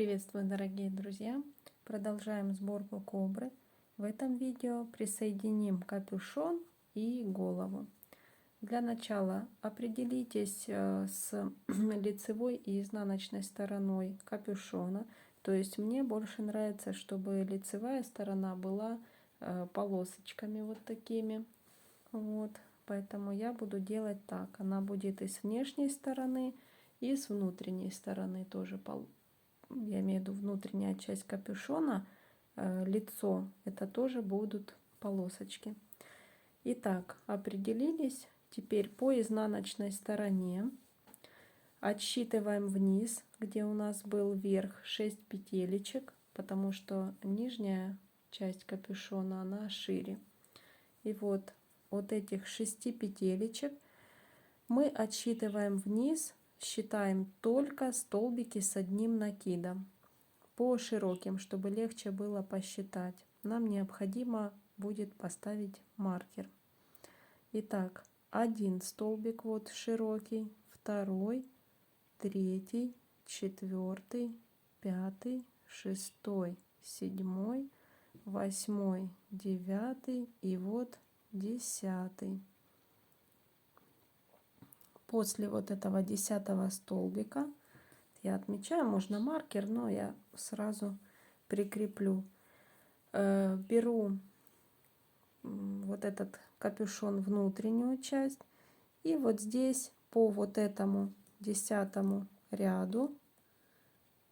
Приветствую, дорогие друзья! Продолжаем сборку кобры. В этом видео присоединим капюшон и голову. Для начала определитесь с лицевой и изнаночной стороной капюшона. То есть мне больше нравится, чтобы лицевая сторона была полосочками вот такими. Вот, поэтому я буду делать так. Она будет и с внешней стороны, и с внутренней стороны тоже я имею в виду внутренняя часть капюшона, лицо, это тоже будут полосочки. Итак, определились. Теперь по изнаночной стороне отсчитываем вниз, где у нас был верх, 6 петелечек, потому что нижняя часть капюшона она шире. И вот этих 6 петелечек мы отсчитываем вниз. Считаем только столбики с одним накидом по широким, чтобы легче было посчитать. Нам необходимо будет поставить маркер. Итак, один столбик вот широкий, второй, третий, четвертый, пятый, шестой, седьмой, восьмой, девятый и вот 10. После вот этого 10-го столбика я отмечаю, можно маркер, но я сразу прикреплю. Беру вот этот капюшон, внутреннюю часть, и вот здесь по вот этому 10-му ряду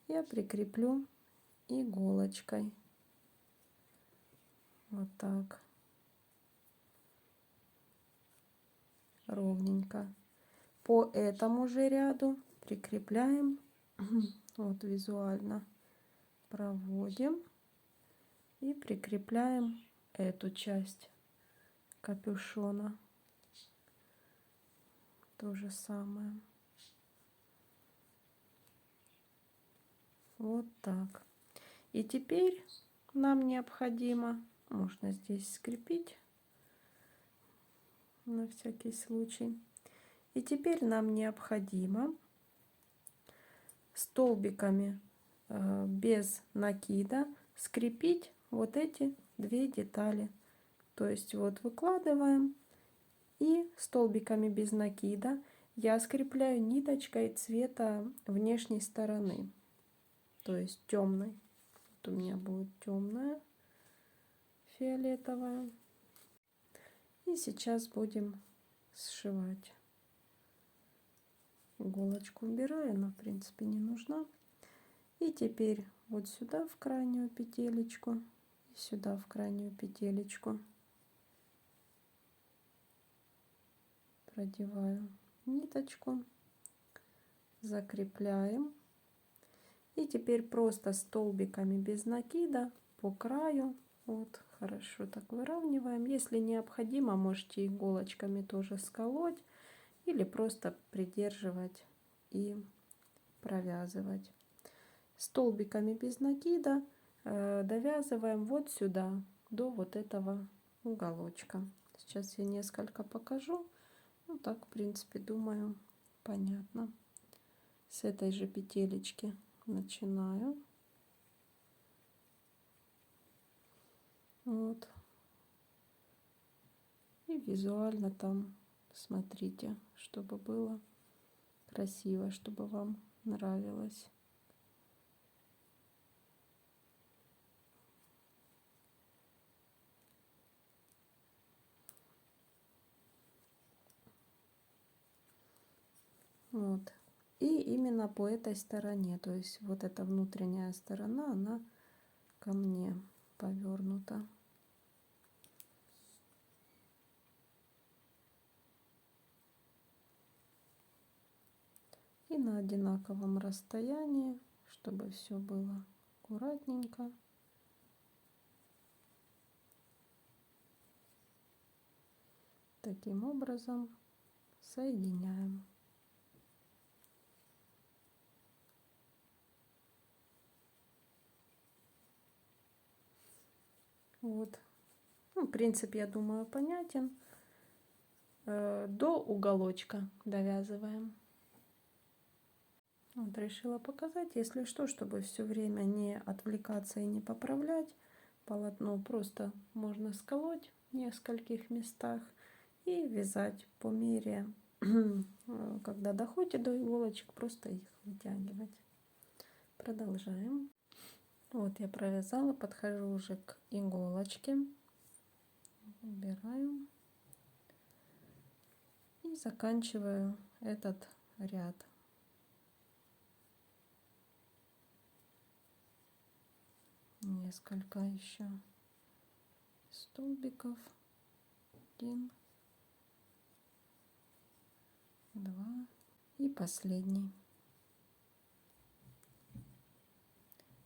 я прикреплю иголочкой. Вот так. Ровненько. По этому же ряду прикрепляем, вот визуально проводим и прикрепляем эту часть капюшона. То же самое. Вот так. И теперь нам необходимо, можно здесь скрепить на всякий случай. И теперь нам необходимо столбиками без накида скрепить вот эти две детали. То есть вот выкладываем, и столбиками без накида я скрепляю ниточкой цвета внешней стороны, то есть темной. Вот у меня будет темная, фиолетовая. И сейчас будем сшивать. Иголочку убираю, она в принципе не нужна. И теперь вот сюда в крайнюю петелечку и сюда в крайнюю петелечку продеваю ниточку, закрепляем. И теперь просто столбиками без накида по краю, вот хорошо так выравниваем. Если необходимо, можете иголочками тоже сколоть или просто придерживать и провязывать. Столбиками без накида довязываем вот сюда, до вот этого уголочка. Сейчас я несколько покажу. Ну так, в принципе, думаю, понятно. С этой же петелечки начинаю. Вот. И визуально там смотрите, чтобы было красиво, чтобы вам нравилось. Вот. И именно по этой стороне, то есть вот эта внутренняя сторона, она ко мне повернута. И на одинаковом расстоянии, чтобы все было аккуратненько. Таким образом соединяем. Вот. Ну, принцип, я думаю, понятен. До уголочка довязываем. Вот решила показать, если что, чтобы все время не отвлекаться и не поправлять. Полотно просто можно сколоть в нескольких местах и вязать по мере, когда доходит до иголочек, просто их вытягивать. Продолжаем. Вот я провязала, подхожу уже к иголочке, убираю и заканчиваю этот ряд. Несколько еще столбиков. 1, 2 и последний.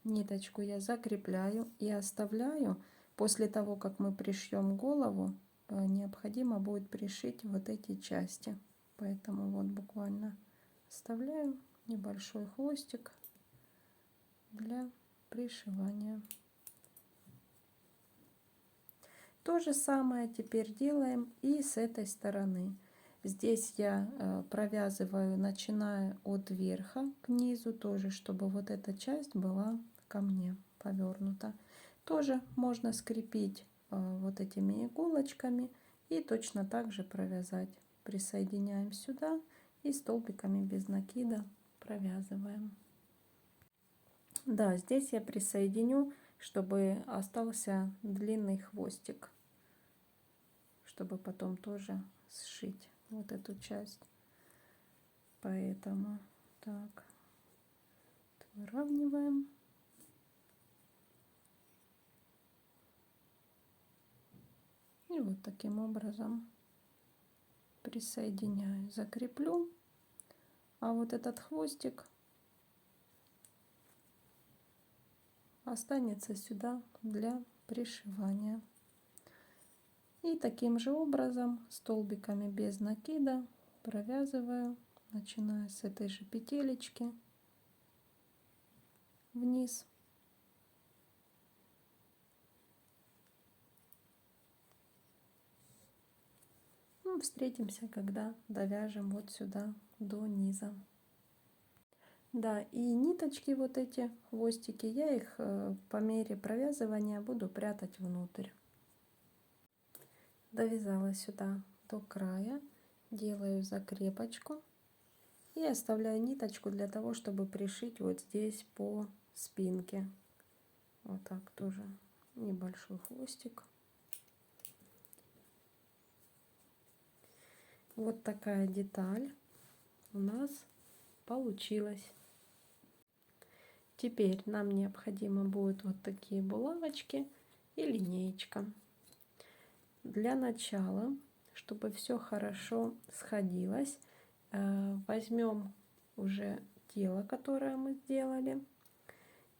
Ниточку я закрепляю и оставляю. После того, как мы пришьем голову, необходимо будет пришить вот эти части. Поэтому вот буквально оставляю небольшой хвостик для пришивания. То же самое теперь делаем и с этой стороны. Здесь я провязываю, начиная от верха к низу, тоже, чтобы вот эта часть была ко мне повернута. Тоже можно скрепить вот этими иголочками и точно так же провязать. Присоединяем сюда и столбиками без накида провязываем. Да, здесь я присоединю, чтобы остался длинный хвостик, чтобы потом тоже сшить вот эту часть. Поэтому так, выравниваем. И вот таким образом присоединяю, закреплю. А вот этот хвостик останется сюда для пришивания. И таким же образом столбиками без накида провязываю, начиная с этой же петелечки вниз. Ну, встретимся, когда довяжем вот сюда до низа. Да, и ниточки вот эти, хвостики, я их по мере провязывания буду прятать внутрь. Довязала сюда до края, делаю закрепочку и оставляю ниточку для того, чтобы пришить вот здесь по спинке. Вот так тоже небольшой хвостик. Вот такая деталь у нас получилась. Теперь нам необходимо будет вот такие булавочки и линеечка. Для начала, чтобы все хорошо сходилось, возьмем уже тело, которое мы сделали.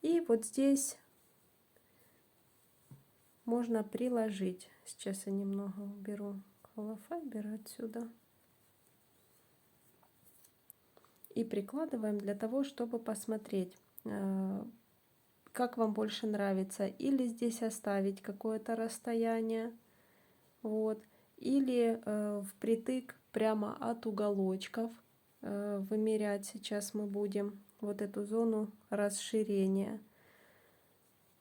И вот здесь можно приложить. Сейчас я немного уберу холофайбер отсюда. И прикладываем для того, чтобы посмотреть, как вам больше нравится. Или здесь оставить какое-то расстояние, вот, или впритык прямо от уголочков вымерять. Сейчас мы будем вот эту зону расширения.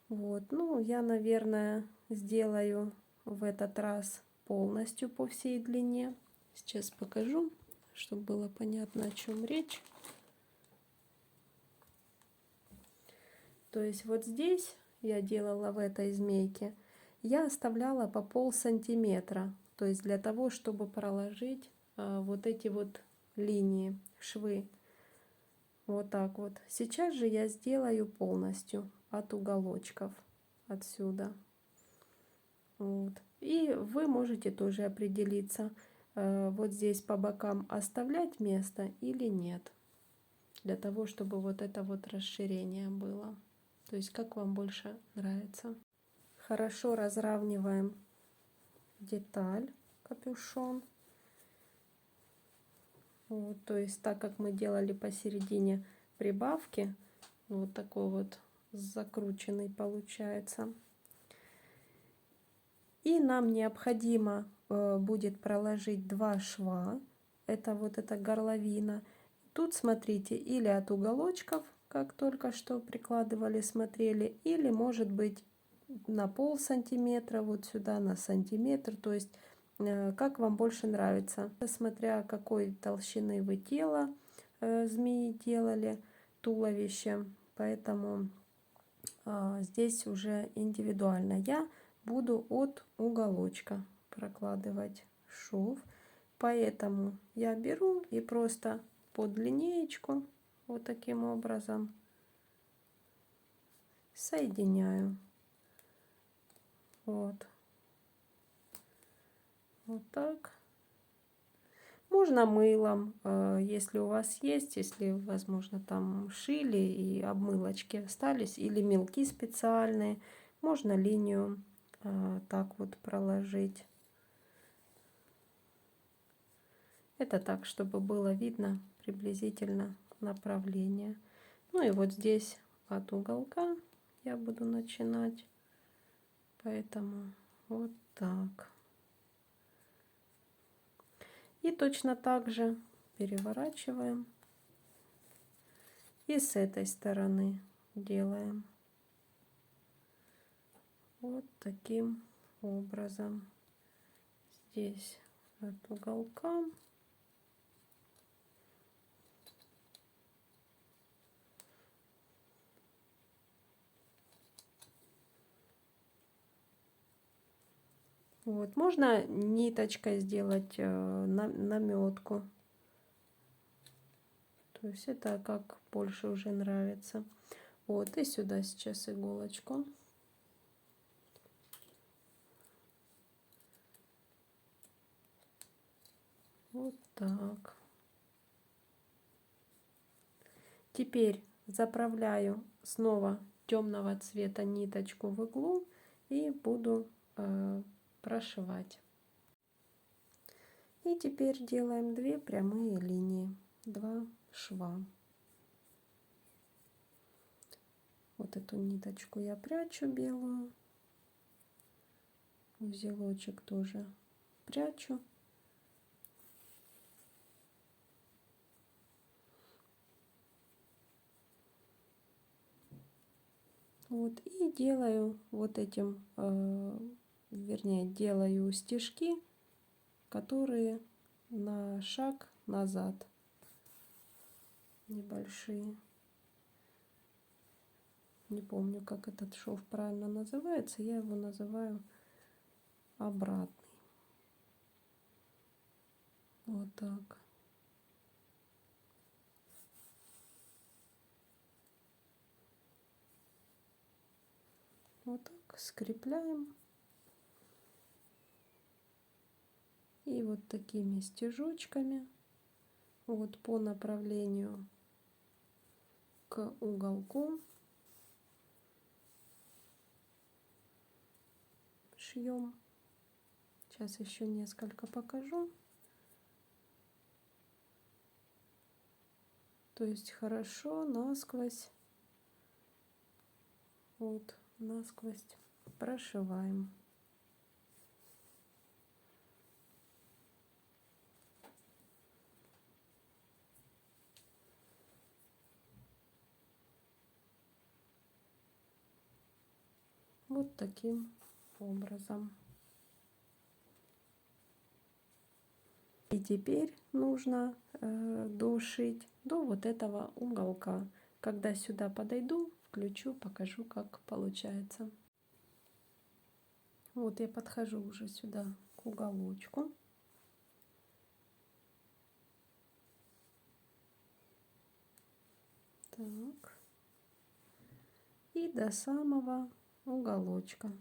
Вот, ну, я, наверное, сделаю в этот раз полностью по всей длине. Сейчас покажу, чтобы было понятно, о чем речь. То есть вот здесь я делала в этой змейке, я оставляла по полсантиметра, то есть для того, чтобы проложить вот эти вот линии, швы. Вот так вот. Сейчас же я сделаю полностью от уголочков отсюда. Вот. И вы можете тоже определиться, вот здесь по бокам оставлять место или нет, для того, чтобы вот это вот расширение было. То есть как вам больше нравится. Хорошо разравниваем деталь, капюшон. Вот, то есть так как мы делали посередине прибавки, вот такой вот закрученный получается. И нам необходимо будет проложить 2 шва. Это вот эта горловина. Тут смотрите, или от уголочков, как только что прикладывали, смотрели, или может быть на полсантиметра, вот сюда на сантиметр, то есть как вам больше нравится, смотря какой толщины вы тело змеи делали, туловище, поэтому здесь уже индивидуально. Я буду от уголочка прокладывать шов, поэтому я беру и просто под линеечку вот таким образом соединяю. Вот так. Можно мылом, если у вас есть, если, возможно, там шили и обмылочки остались, или мелки специальные, можно линию так вот проложить. Это так, чтобы было видно приблизительно направление. Ну и вот здесь от уголка я буду начинать, поэтому вот так. И точно так же переворачиваем. И с этой стороны делаем вот таким образом. Здесь от уголка. Вот, можно ниточкой сделать наметку. То есть это как больше уже нравится. Вот, и сюда сейчас иголочку. Вот так. Теперь заправляю снова темного цвета ниточку в иглу и буду прошивать. И теперь делаем 2 прямые линии, 2 шва. Вот эту ниточку я прячу белую, узелочек тоже прячу. Вот, и делаю вот этим, вернее, делаю стежки, которые на шаг назад, небольшие. Не помню, как этот шов правильно называется, я его называю обратный. Вот так. Вот так скрепляем. И вот такими стежочками вот по направлению к уголку шьем. Сейчас еще несколько покажу. То есть хорошо насквозь, вот насквозь прошиваем. Вот таким образом. И теперь нужно дошить до вот этого уголка. Когда сюда подойду, включу, покажу, как получается. Вот я подхожу уже сюда к уголочку. Так. И до самого уголочка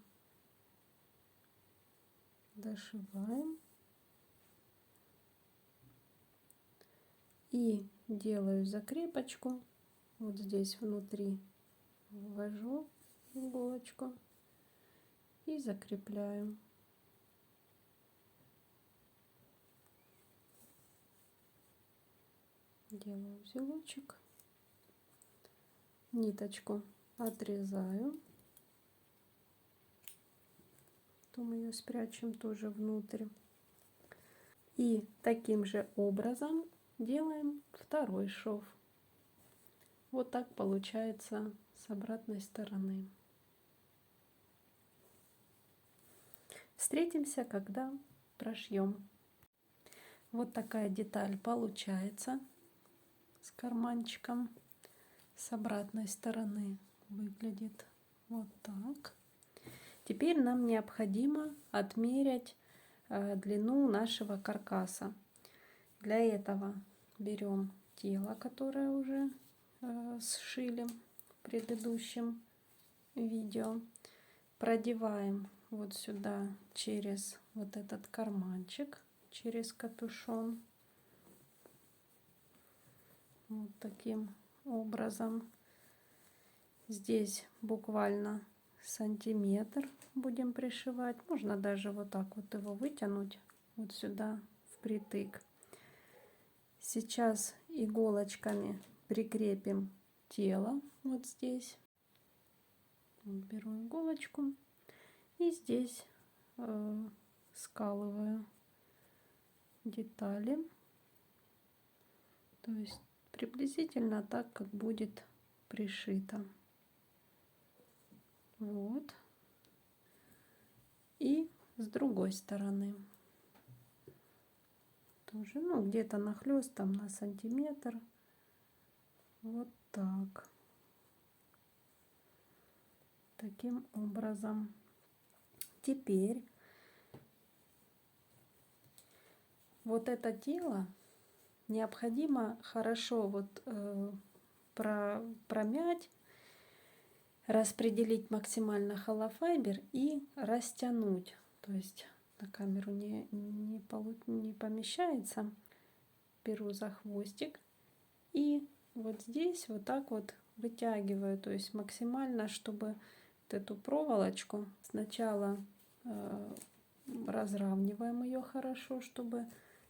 дошиваем. И делаю закрепочку. Вот здесь внутри ввожу иголочку и закрепляю. Делаю узелочек. Ниточку отрезаю. Потом ее спрячем тоже внутрь. И таким же образом делаем второй шов. Вот так получается с обратной стороны. Встретимся, когда прошьем. Вот такая деталь получается с карманчиком. С обратной стороны выглядит вот так. Теперь нам необходимо отмерять длину нашего каркаса. Для этого берем тело, которое уже сшили в предыдущем видео, продеваем вот сюда через вот этот карманчик, через капюшон, вот таким образом. Здесь буквально сантиметр будем пришивать, можно даже вот так вот его вытянуть вот сюда впритык. Сейчас иголочками прикрепим тело вот здесь. Беру иголочку и здесь скалываю детали, то есть приблизительно так, как будет пришито. Вот. И с другой стороны тоже, ну, где-то нахлёст там на сантиметр. Вот так. Таким образом. Теперь вот это тело необходимо хорошо вот промять, распределить максимально холофайбер и растянуть. То есть на камеру не помещается. Беру за хвостик и вот здесь вот так вот вытягиваю, то есть максимально, чтобы вот эту проволочку сначала разравниваем ее хорошо, чтобы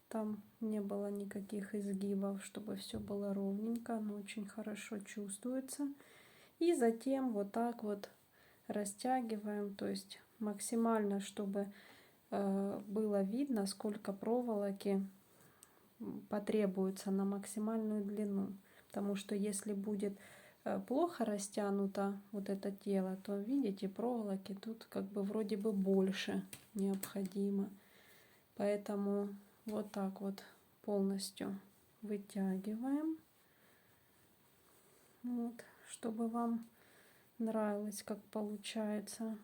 там не было никаких изгибов, чтобы все было ровненько, оно очень хорошо чувствуется. И затем вот так вот растягиваем, то есть максимально, чтобы было видно, сколько проволоки потребуется на максимальную длину. Потому что если будет плохо растянуто вот это тело, то видите, проволоки тут как бы вроде бы больше необходимо. Поэтому вот так вот полностью вытягиваем. Вот, чтобы вам нравилось, как получается.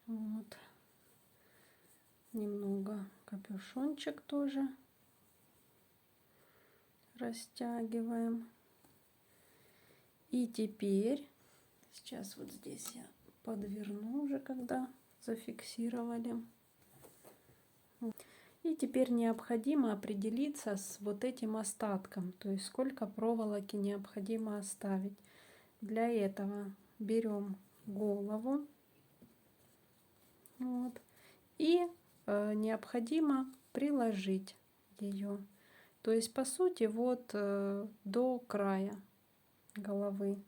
Вот. Немного капюшончик тоже растягиваем. И теперь, сейчас вот здесь я подверну уже, когда зафиксировали. И теперь необходимо определиться с вот этим остатком, то есть сколько проволоки необходимо оставить. Для этого берем голову, вот, и необходимо приложить ее. То есть по сути вот до края головы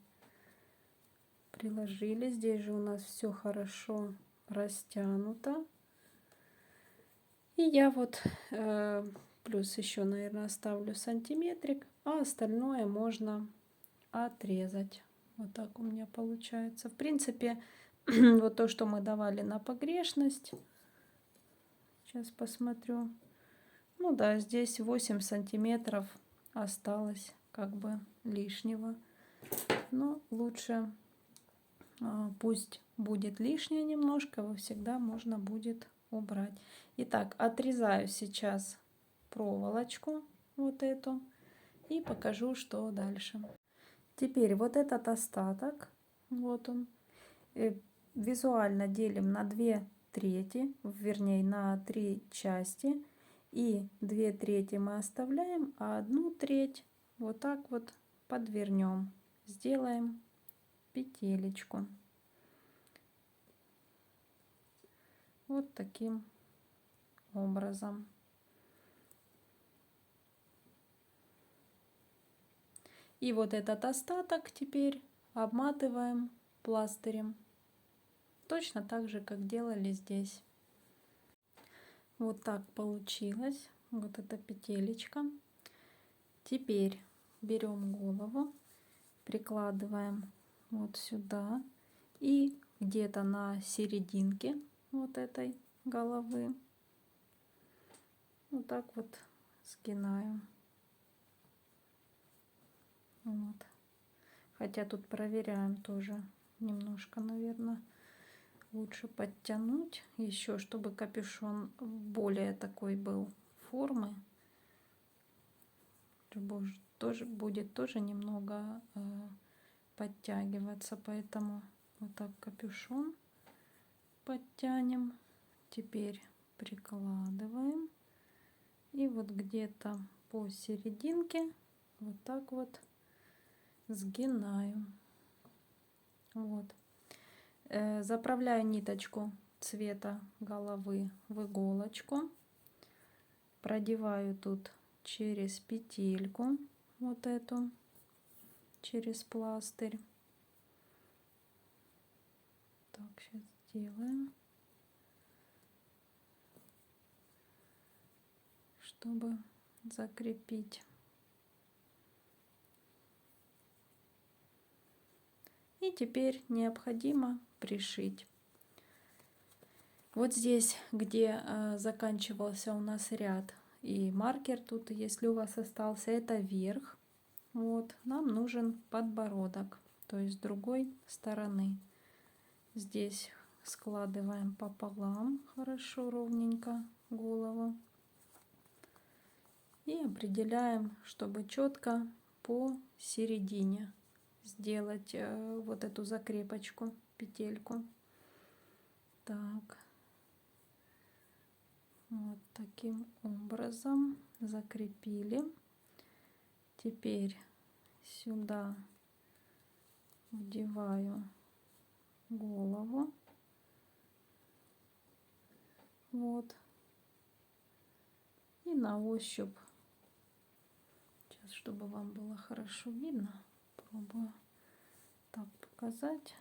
приложили. Здесь же у нас все хорошо растянуто. И я вот плюс еще, наверное, оставлю сантиметрик, а остальное можно отрезать. Вот так у меня получается. В принципе, вот то, что мы давали на погрешность. Сейчас посмотрю. Ну да, здесь 8 сантиметров осталось как бы лишнего. Но лучше пусть будет лишнее немножко, его всегда можно будет убрать. Итак, отрезаю сейчас проволочку вот эту и покажу, что дальше. Теперь вот этот остаток, вот он, визуально делим на 2/3, вернее на 3 части. И 2/3 мы оставляем, а 1/3 вот так вот подвернем. Сделаем петелечку. Вот таким образом. И вот этот остаток теперь обматываем пластырем. Точно так же, как делали здесь. Вот так получилось. Вот эта петелечка. Теперь берем голову, прикладываем вот сюда и где-то на серединке вот этой головы вот так вот сгинаю. Вот. Хотя тут проверяем тоже немножко, наверное, лучше подтянуть еще, чтобы капюшон более такой был формы. Тоже будет тоже немного подтягиваться, поэтому вот так капюшон подтянем. Теперь прикладываем и вот где-то посерединке вот так вот сгинаю. Вот. Заправляю ниточку цвета головы в иголочку, продеваю тут через петельку вот эту, через пластырь. Так, сейчас сделаем, чтобы закрепить. И теперь необходимо пришить. Вот здесь, где заканчивался у нас ряд и маркер, тут, если у вас остался, это верх. Вот, нам нужен подбородок, то есть с другой стороны. Здесь складываем пополам, хорошо, ровненько голову. И определяем, чтобы четко посередине сделать вот эту закрепочку, петельку. Так, вот таким образом закрепили. Теперь сюда вдеваю голову. Вот. И на ощупь, сейчас, чтобы вам было хорошо видно, пробую так показать.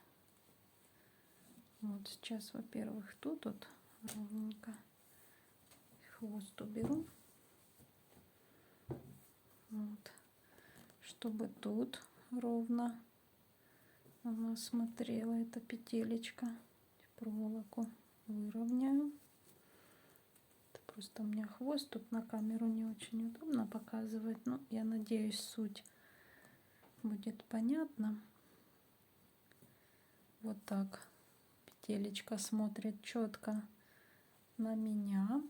Вот сейчас, во-первых, тут вот ровненько хвост уберу. Вот. Чтобы тут ровно она смотрела, эта петелечка. Проволоку выровняю. Это просто у меня хвост тут на камеру не очень удобно показывать, но я надеюсь, суть будет понятна. Вот так петелечка смотрит четко на меня.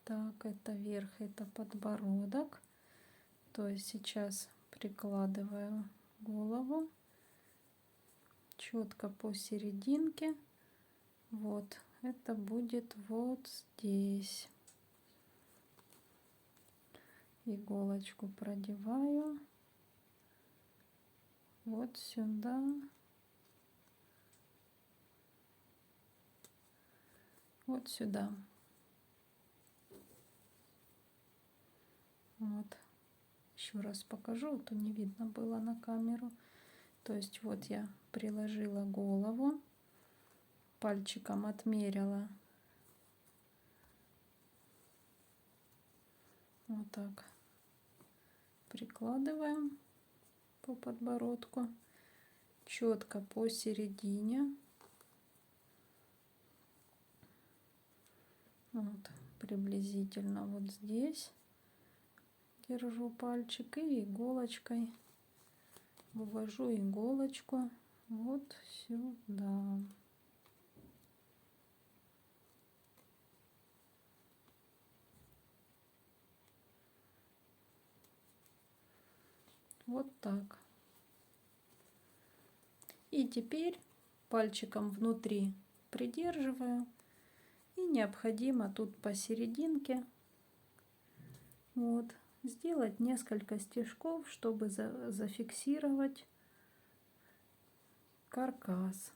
Так, это верх, это подбородок. То есть сейчас прикладываю голову четко посерединке. Вот, это будет вот здесь. Иголочку продеваю вот сюда. Вот сюда. Вот. Еще раз покажу, а то не видно было на камеру. То есть вот я приложила голову, пальчиком отмерила. Вот так. Прикладываем по подбородку. Четко посередине. Вот, приблизительно вот здесь. Держу пальчик и иголочкой вывожу иголочку вот сюда. Вот так. И теперь пальчиком внутри придерживаю. И необходимо тут посерединке вот сделать несколько стежков, чтобы зафиксировать каркас.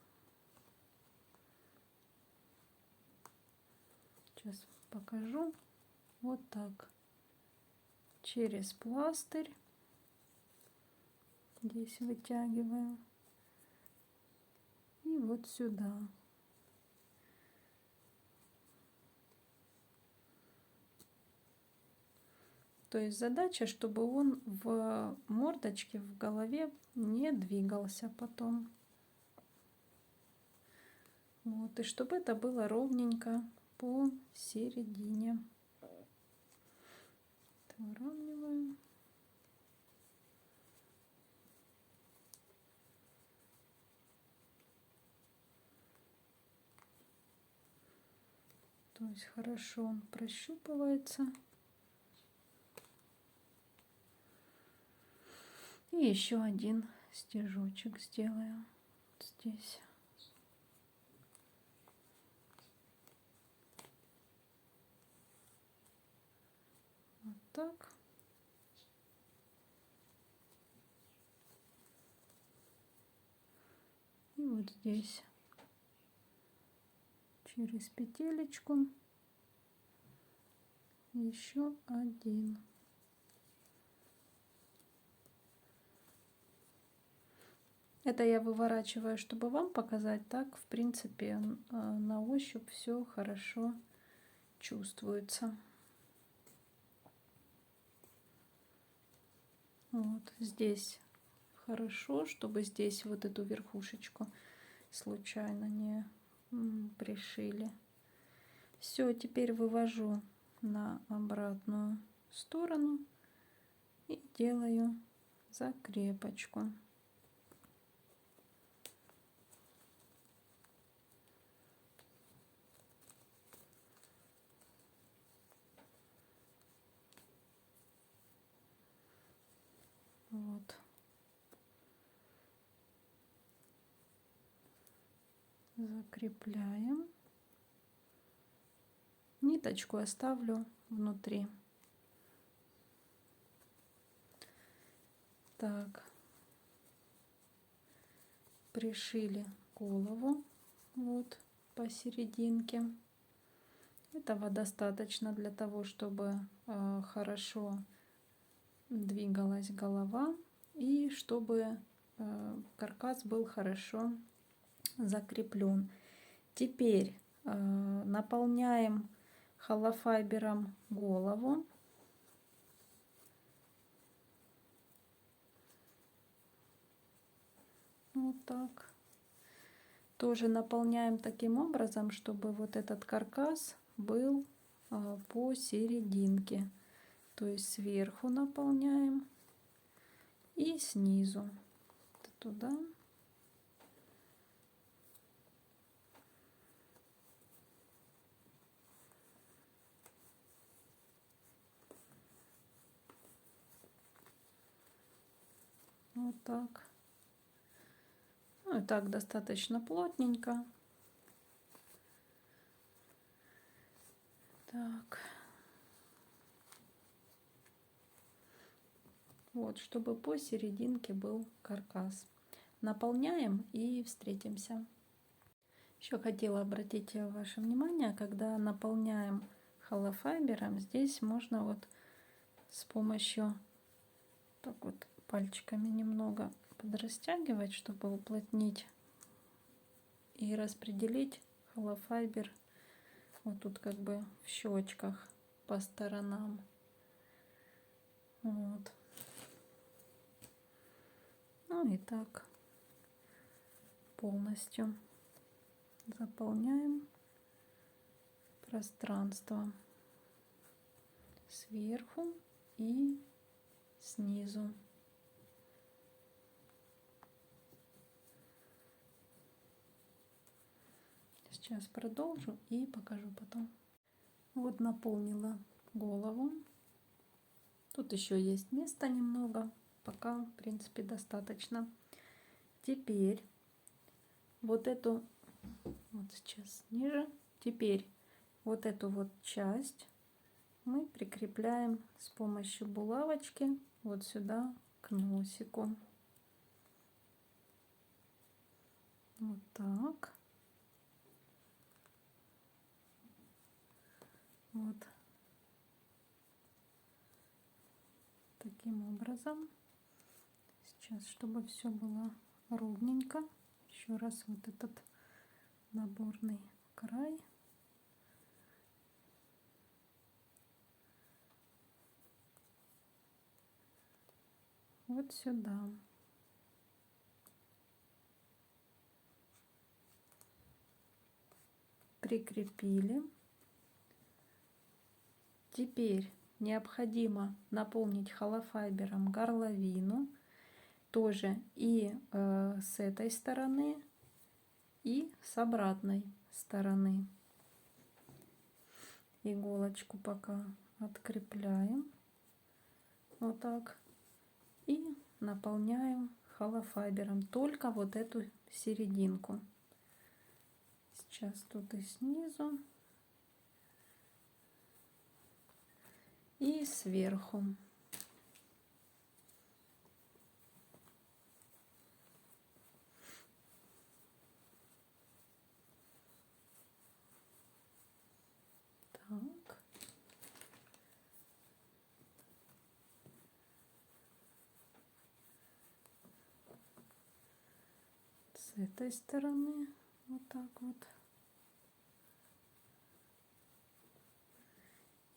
Сейчас покажу. Вот так. Через пластырь. Здесь вытягиваю. И вот сюда. То есть задача, чтобы он в мордочке, в голове не двигался потом. Вот, и чтобы это было ровненько посередине. Выравниваем. То есть хорошо он прощупывается. И еще один стежочек сделаю вот здесь. Вот так. И вот здесь через петелечку еще один. Это я выворачиваю, чтобы вам показать. Так, в принципе, на ощупь все хорошо чувствуется. Вот здесь хорошо, чтобы здесь вот эту верхушечку случайно не пришили. Все, теперь вывожу на обратную сторону и делаю закрепочку. Вот. Закрепляем. Ниточку оставлю внутри. Так. Пришили голову вот посерединке. Этого достаточно для того, чтобы хорошо двигалась голова и чтобы каркас был хорошо закреплен. Теперь наполняем холофайбером голову. Вот так. Тоже наполняем таким образом, чтобы вот этот каркас был посерединке. То есть сверху наполняем и снизу туда. Вот так. Ну и так достаточно плотненько. Так. Вот, чтобы посерединке был каркас. Наполняем и встретимся. Еще хотела обратить ваше внимание, когда наполняем холофайбером, здесь можно вот с помощью так вот пальчиками немного подрастягивать, чтобы уплотнить и распределить холофайбер вот тут как бы в щечках по сторонам. Вот. Ну и так полностью заполняем пространство сверху и снизу. Сейчас продолжу и покажу потом. Вот наполнила голову. Тут еще есть места немного, пока в принципе достаточно. Теперь вот эту, вот сейчас ниже, теперь вот эту вот часть мы прикрепляем с помощью булавочки вот сюда к носику. Вот так. Вот таким образом. Сейчас, чтобы все было ровненько, еще раз вот этот наборный край. вот сюда. Прикрепили. Теперь необходимо наполнить холофайбером горловину, тоже и с этой стороны, и с обратной стороны. Иголочку пока открепляем вот так и наполняем холофайбером только вот эту серединку. Сейчас тут и снизу, и сверху. Так. С этой стороны вот так вот.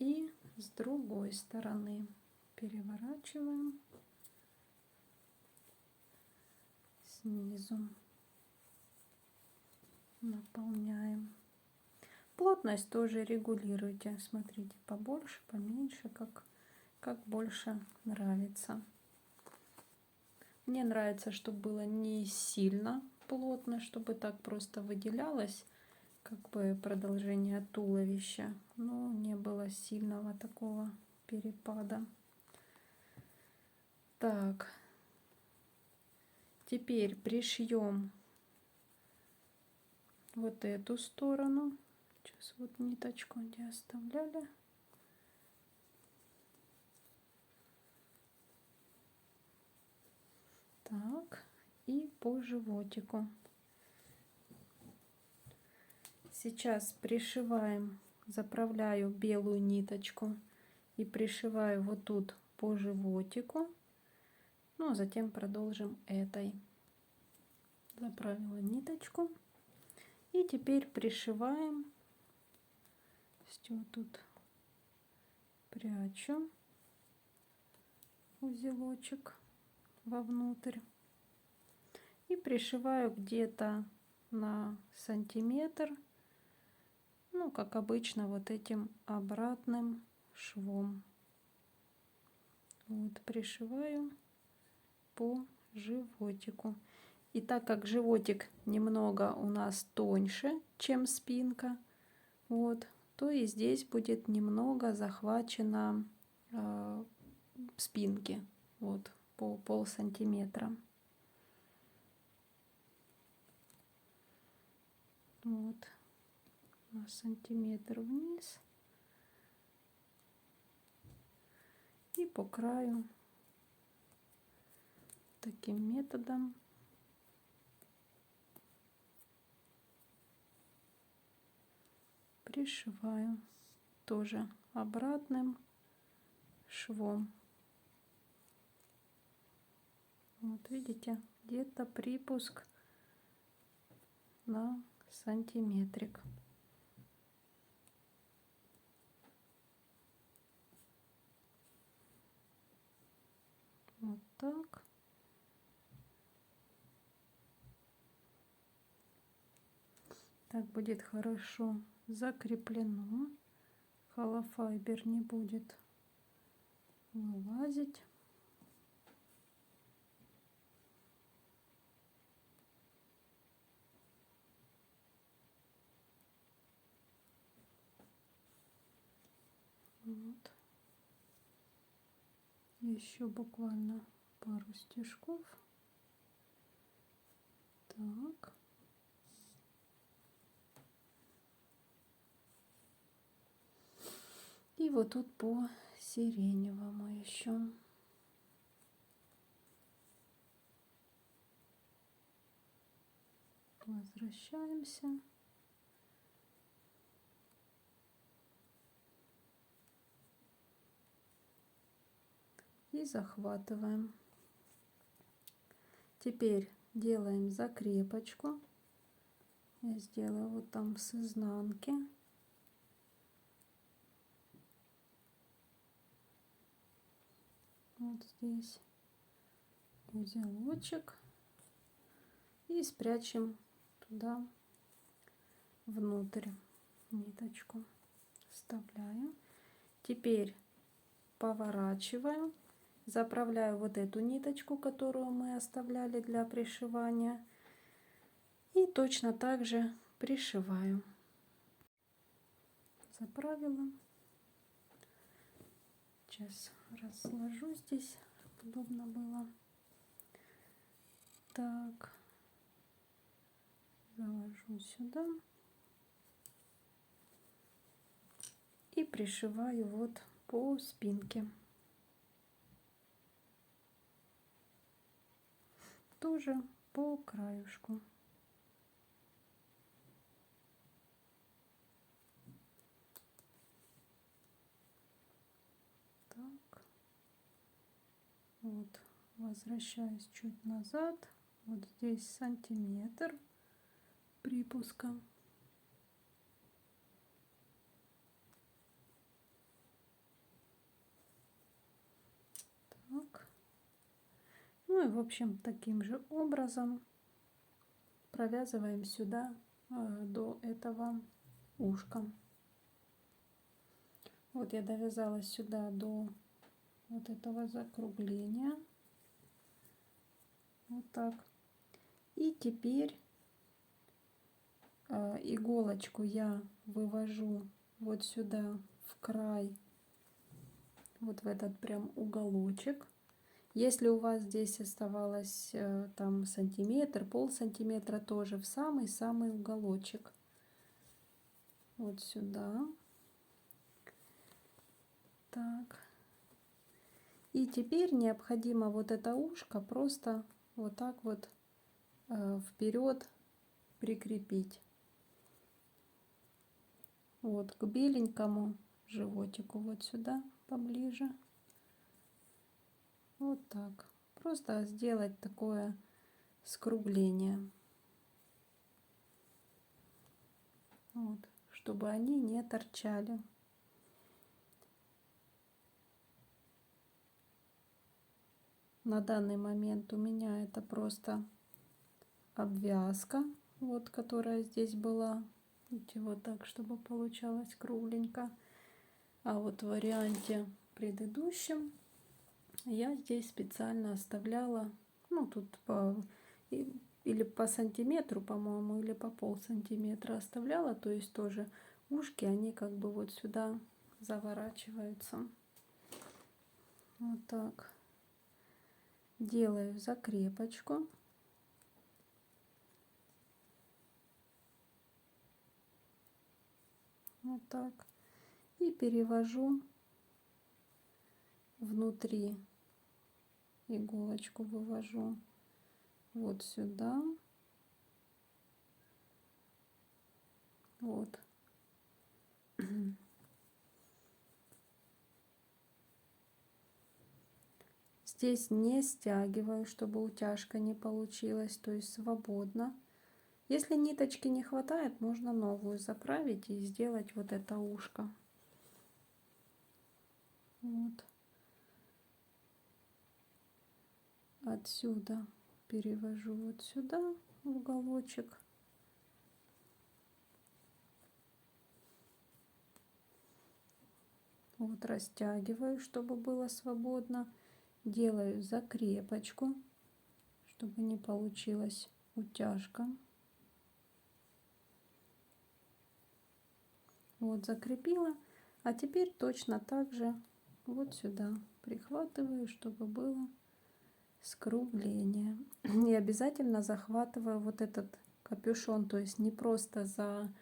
И с другой стороны переворачиваем снизу, наполняем. Плотность тоже регулируйте, смотрите, побольше, поменьше, как больше нравится. Мне нравится, чтобы было не сильно плотно, чтобы так просто выделялось, как бы продолжение туловища, но не было сильного такого перепада. Так, теперь пришьем вот эту сторону. Сейчас вот ниточку где оставляли. Так, и по животику. Сейчас пришиваем, заправляю белую ниточку и пришиваю вот тут по животику. Ну, а затем продолжим этой. Заправила ниточку. И теперь пришиваем. Вот тут прячу узелочек вовнутрь. И пришиваю где-то на сантиметр. Ну, как обычно, вот этим обратным швом. Вот, пришиваю по животику. И так как животик немного у нас тоньше, чем спинка, вот, то и здесь будет немного захвачено спинки, вот, по полсантиметра. Вот, на сантиметр вниз. И по краю таким методом пришиваю тоже обратным швом. Вот видите, где-то припуск на сантиметрик. Вот так. Так будет хорошо закреплено. Холофайбер не будет вылазить. Вот. Еще буквально пару стежков. Так. И вот тут по сиреневому еще. Возвращаемся. И захватываем. Теперь делаем закрепочку. Я сделаю вот там с изнанки. Вот здесь. узелочек и спрячем туда внутрь ниточку. Вставляю. Теперь поворачиваю, заправляю вот эту ниточку, которую мы оставляли для пришивания, и точно так же пришиваю. Заправила. Сейчас разложу здесь, чтобы удобно было. Так, заложу сюда и пришиваю вот по спинке. Тоже по краюшку. Так. Вот, возвращаюсь чуть назад. Вот здесь сантиметр припуска. Так. Ну и в общем таким же образом провязываем сюда до этого ушка. Вот я довязала сюда до вот этого закругления. Вот так. И теперь иголочку я вывожу вот сюда в край, вот в этот прям уголочек. Если у вас здесь оставалось там сантиметр, полсантиметра, тоже в самый-самый уголочек. Вот сюда. Так. И теперь необходимо вот это ушко просто вот так вот вперед прикрепить. Вот к беленькому животику, вот сюда поближе. Вот так. Просто сделать такое скругление. Вот, чтобы они не торчали. На данный момент у меня это просто обвязка, вот, которая здесь была. Видите, вот так, чтобы получалось кругленько. А вот в варианте предыдущем я здесь специально оставляла, ну тут или по сантиметру, по-моему, или по полсантиметра оставляла, то есть тоже ушки, они как бы вот сюда заворачиваются. Вот так. Делаю закрепочку. Вот так. И перевожу внутри, иголочку вывожу вот сюда. Вот. Здесь не стягиваю, чтобы утяжка не получилась, то есть свободно. Если ниточки не хватает, можно новую заправить и сделать вот это ушко. Вот. Отсюда перевожу вот сюда в уголочек. Вот растягиваю, чтобы было свободно. Делаю закрепочку, чтобы не получилась утяжка. Вот закрепила. А теперь точно так же вот сюда прихватываю, чтобы было скругление. Не обязательно захватываю вот этот капюшон, то есть не просто за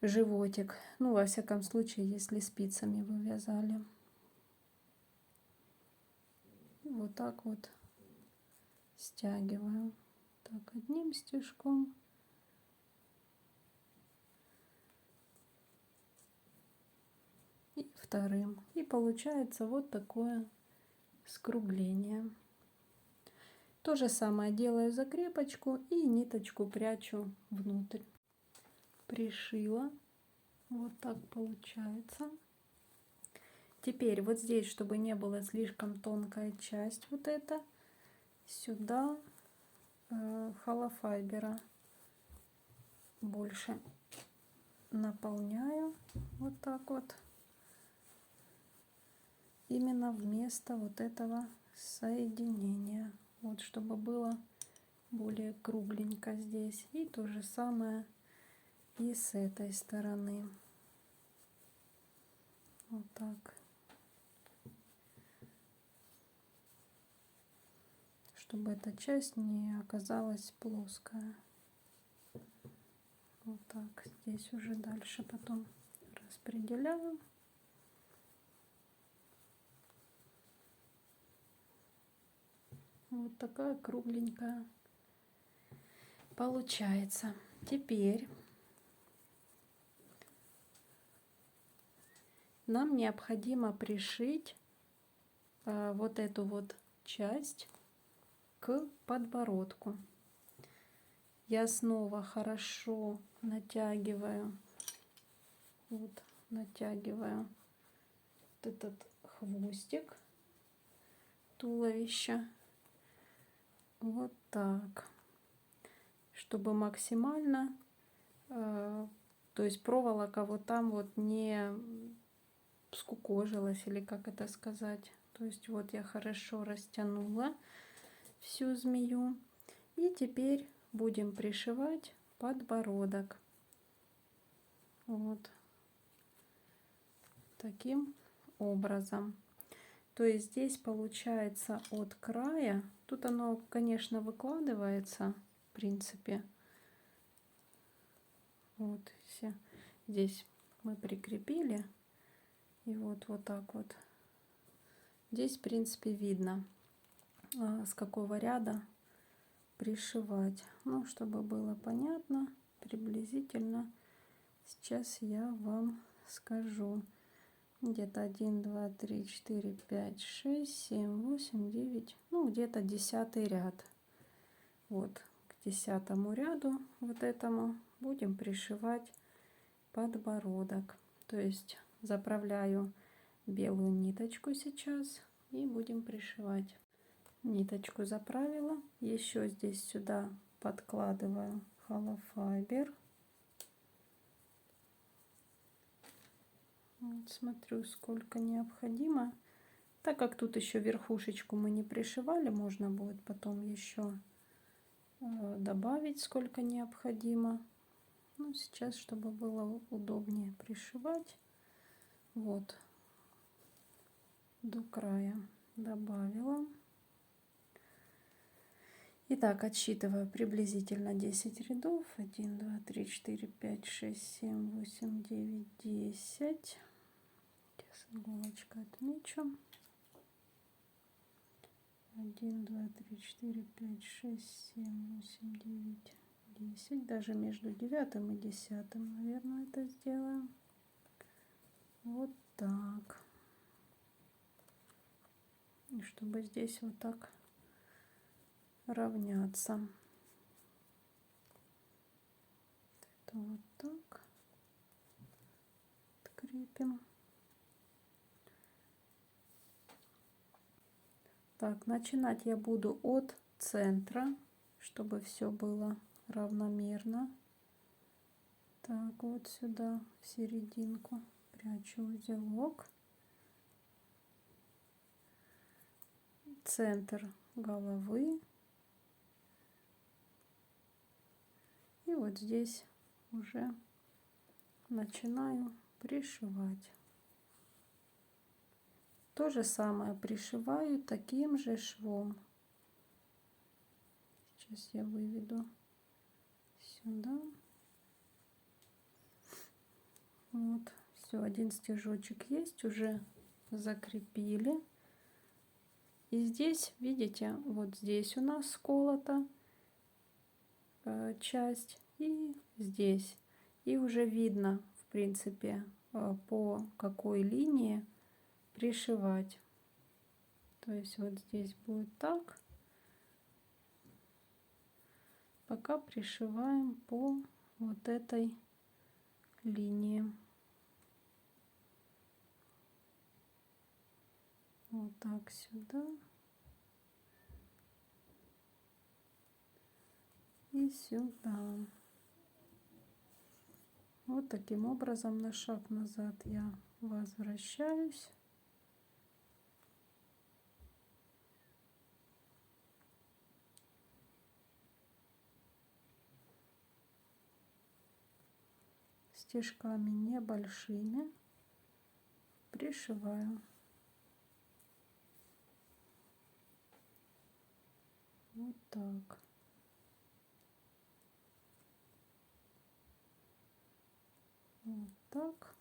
животик. Ну, во всяком случае, если спицами вы вязали. Вот так вот стягиваю. Так, одним стежком. И вторым. И получается вот такое скругление. То же самое делаю закрепочку и ниточку прячу внутрь. Пришила. Вот так получается. Теперь вот здесь, чтобы не была слишком тонкая часть, вот эта, сюда холофайбера больше наполняю вот так вот, именно вместо вот этого соединения, вот чтобы было более кругленько здесь. И то же самое и с этой стороны. Вот так. Чтобы эта часть не оказалась плоская. Вот так. Здесь уже дальше потом распределяю. Вот такая кругленькая получается. Теперь нам необходимо пришить вот эту вот часть к подбородку. Я снова хорошо натягиваю, вот натягиваю вот этот хвостик туловища, вот так, чтобы максимально, то есть проволока вот там вот не скукожилась, или как это сказать. То есть вот я хорошо растянула всю змею. И теперь будем пришивать подбородок. Вот таким образом. То есть здесь получается от края, тут оно, конечно, выкладывается, в принципе. Вот все. Здесь мы прикрепили. И вот так вот. Здесь, в принципе, видно, с какого ряда пришивать. Ну, чтобы было понятно, приблизительно, сейчас я вам скажу. Где-то 1, 2, 3, 4, 5, 6, 7, 8, 9, ну, где-то 10 ряд. Вот к 10 ряду вот этому будем пришивать подбородок. То есть заправляю белую ниточку сейчас и будем пришивать. Ниточку заправила, еще здесь сюда подкладываю холофайбер. Вот, смотрю, сколько необходимо. Так как тут еще верхушечку мы не пришивали, можно будет потом еще добавить, сколько необходимо. Ну, сейчас, чтобы было удобнее пришивать, вот до края добавила. Итак, отсчитываю приблизительно 10 рядов. 1, 2, 3, 4, 5, 6, 7, 8, 9, 10. Сейчас иголочкой отмечу. 1, 2, 3, 4, 5, 6, 7, 8, 9, 10. Даже между 9 и 10, наверное, это сделаем. Вот так. И чтобы здесь вот так равняться. Это вот так открепим. Так, начинать я буду от центра, чтобы все было равномерно. Так, вот сюда, в серединку, прячу узелок. Центр головы. И вот здесь уже начинаю пришивать. То же самое пришиваю таким же швом. Сейчас я выведу сюда. Вот, все, один стежочек есть, уже закрепили. И здесь, видите, вот здесь у нас сколота часть, и здесь. И уже видно, в принципе, по какой линии пришивать. То есть вот здесь будет так. Пока пришиваем по вот этой линии. Вот так сюда. и сюда. Вот таким образом на шаг назад я возвращаюсь. Стежками небольшими пришиваю. Вот так. Вот так.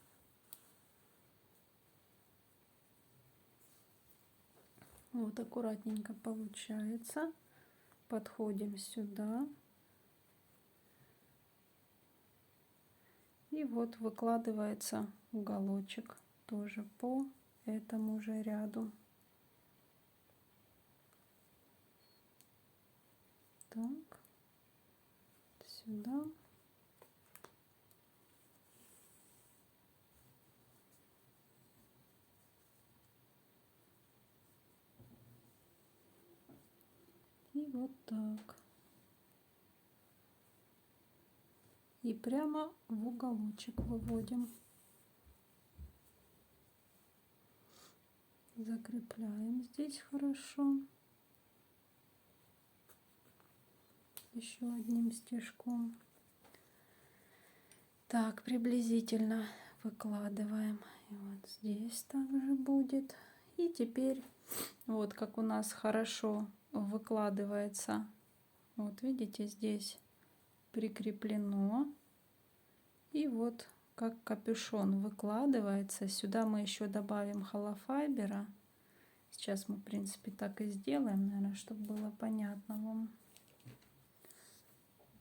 Вот аккуратненько получается. Подходим сюда. И вот выкладывается уголочек тоже по этому же ряду. Так, сюда. И вот так. И прямо в уголочек выводим. Закрепляем здесь хорошо. Еще одним стежком. Так, приблизительно выкладываем. И вот здесь также будет. И теперь вот как у нас хорошо выкладывается. Вот видите, здесь прикреплено. И вот как капюшон выкладывается. Сюда мы еще добавим холофайбера. Сейчас мы, в принципе, так и сделаем, наверное, чтобы было понятно вам.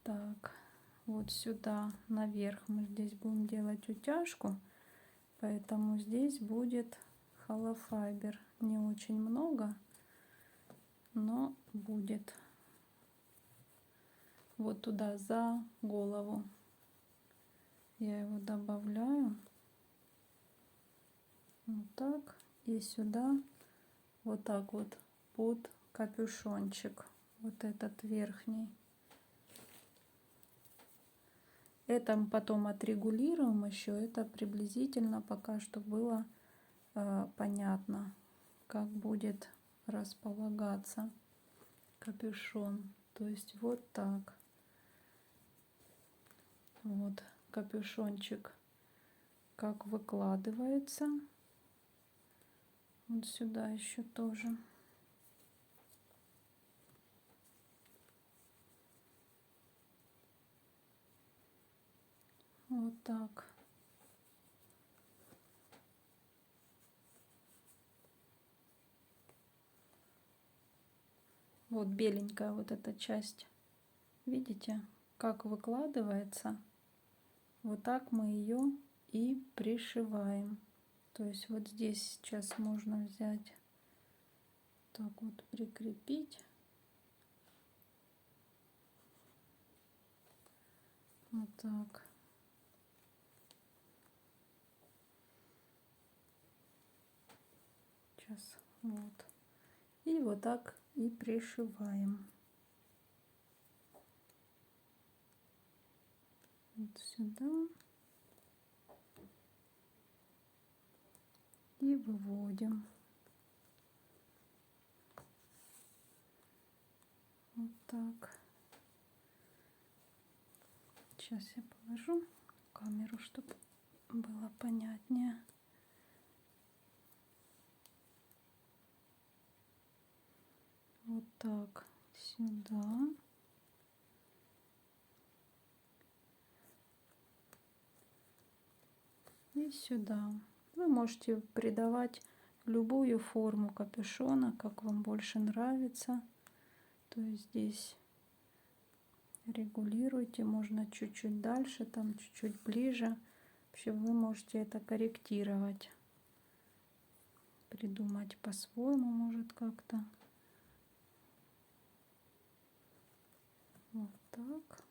Так, вот сюда наверх мы здесь будем делать утяжку, поэтому здесь будет холофайбер. Не очень много, но будет. Вот туда за голову я его добавляю. Вот так. И сюда вот так вот под капюшончик. Вот этот верхний. Это мы потом отрегулируем еще. Это приблизительно пока что было понятно, как будет располагаться капюшон. То есть вот так. Вот капюшончик как выкладывается. Вот сюда еще тоже. Вот так. Вот беленькая вот эта часть. Видите, как выкладывается? Вот так мы ее и пришиваем. То есть вот здесь сейчас можно взять, так вот прикрепить. Вот так. Сейчас вот. И вот так и пришиваем. Вот сюда. И выводим. Вот так. Сейчас я положу камеру, чтобы было понятнее. Вот так сюда. И сюда. Вы можете придавать любую форму капюшона, как вам больше нравится. То есть здесь регулируйте, можно чуть-чуть дальше, там чуть-чуть ближе. Вообще вы можете это корректировать, придумать по-своему, может как-то. Вот так.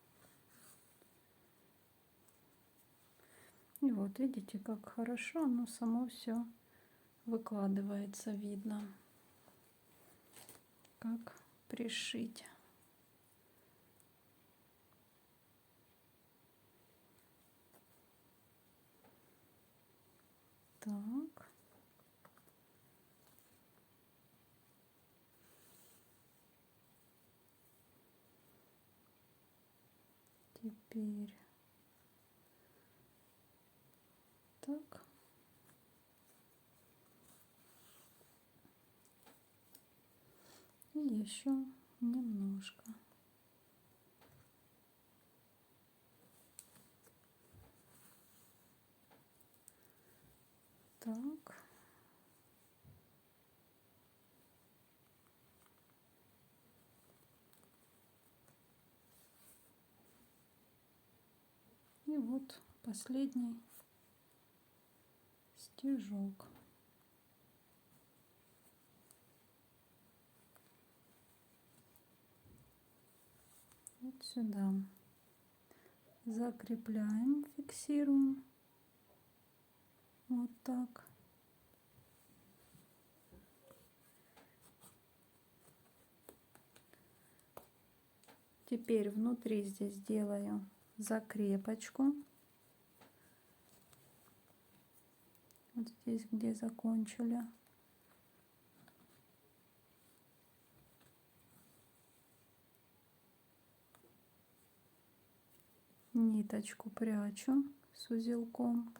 И вот видите, как хорошо оно само все выкладывается, видно, как пришить. Так. Теперь так. И еще немножко. Так. И вот последний стежок. Вот сюда. Закрепляем, фиксируем. Вот так. Теперь внутри здесь делаю закрепочку. Вот здесь, где закончили. Ниточку прячу с узелком.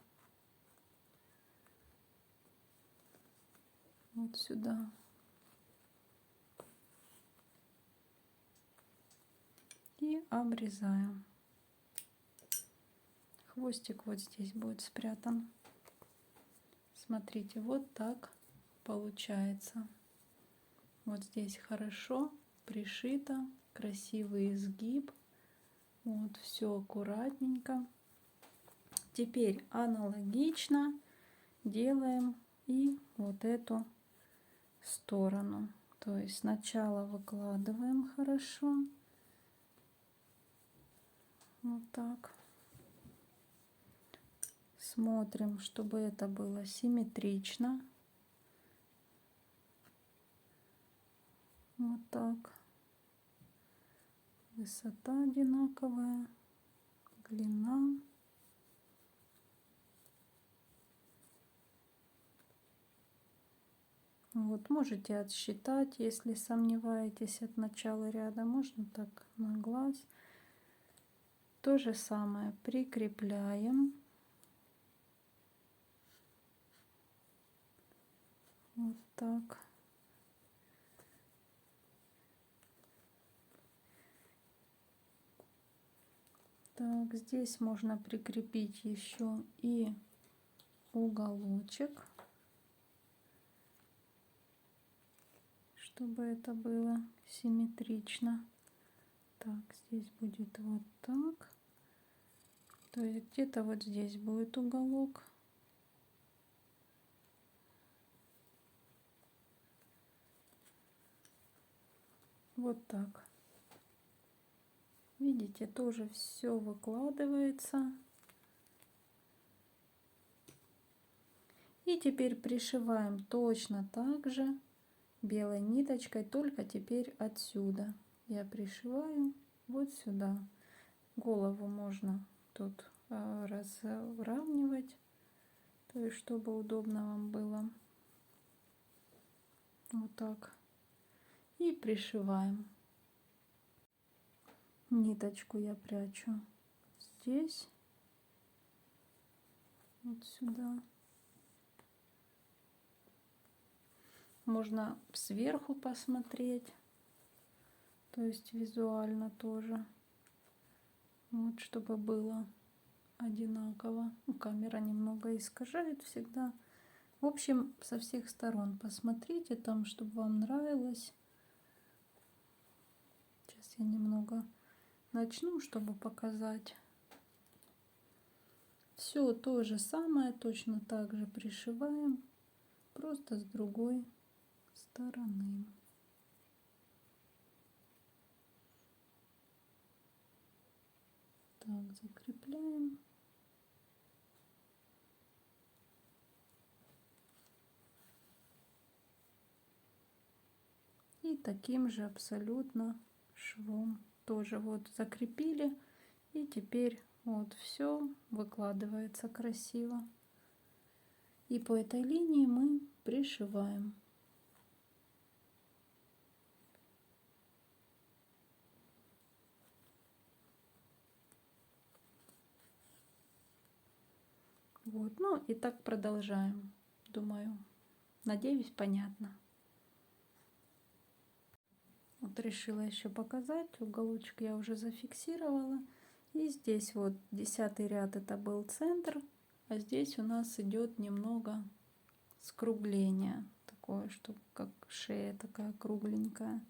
Вот сюда. И обрезаем. Хвостик вот здесь будет спрятан. Смотрите, вот так получается. Вот здесь хорошо пришито, красивый изгиб. Вот все аккуратненько. Теперь аналогично делаем и вот эту сторону. То есть сначала выкладываем хорошо. Вот так. Смотрим, чтобы это было симметрично. Вот так. Высота одинаковая, длина. Вот, можете отсчитать, если сомневаетесь от начала ряда. Можно так на глаз. То же самое прикрепляем. Вот так. Так, здесь можно прикрепить еще и уголочек, чтобы это было симметрично. Так, здесь будет вот так. То есть где-то вот здесь будет уголок. Вот так. Видите, тоже все выкладывается. И теперь пришиваем точно так же белой ниточкой, только теперь отсюда. Я пришиваю вот сюда. Голову можно тут разравнивать, то есть чтобы удобно вам было. Вот так. И пришиваем. Ниточку я прячу здесь, вот сюда. Можно сверху посмотреть, то есть визуально тоже. Вот, чтобы было одинаково. Камера немного искажает всегда. В общем, со всех сторон посмотрите там, чтобы вам нравилось. Сейчас я немного начну, чтобы показать. Все то же самое, точно так же пришиваем, просто с другой стороны. Так, закрепляем. И таким же абсолютно швом тоже вот закрепили. И теперь вот все выкладывается красиво. И по этой линии мы пришиваем. Вот, ну и так продолжаем. Думаю, надеюсь, понятно. Вот решила еще показать. Уголочек я уже зафиксировала. И здесь вот 10-й ряд это был центр. А здесь у нас идет немного скругление. Такое, что как шея такая кругленькая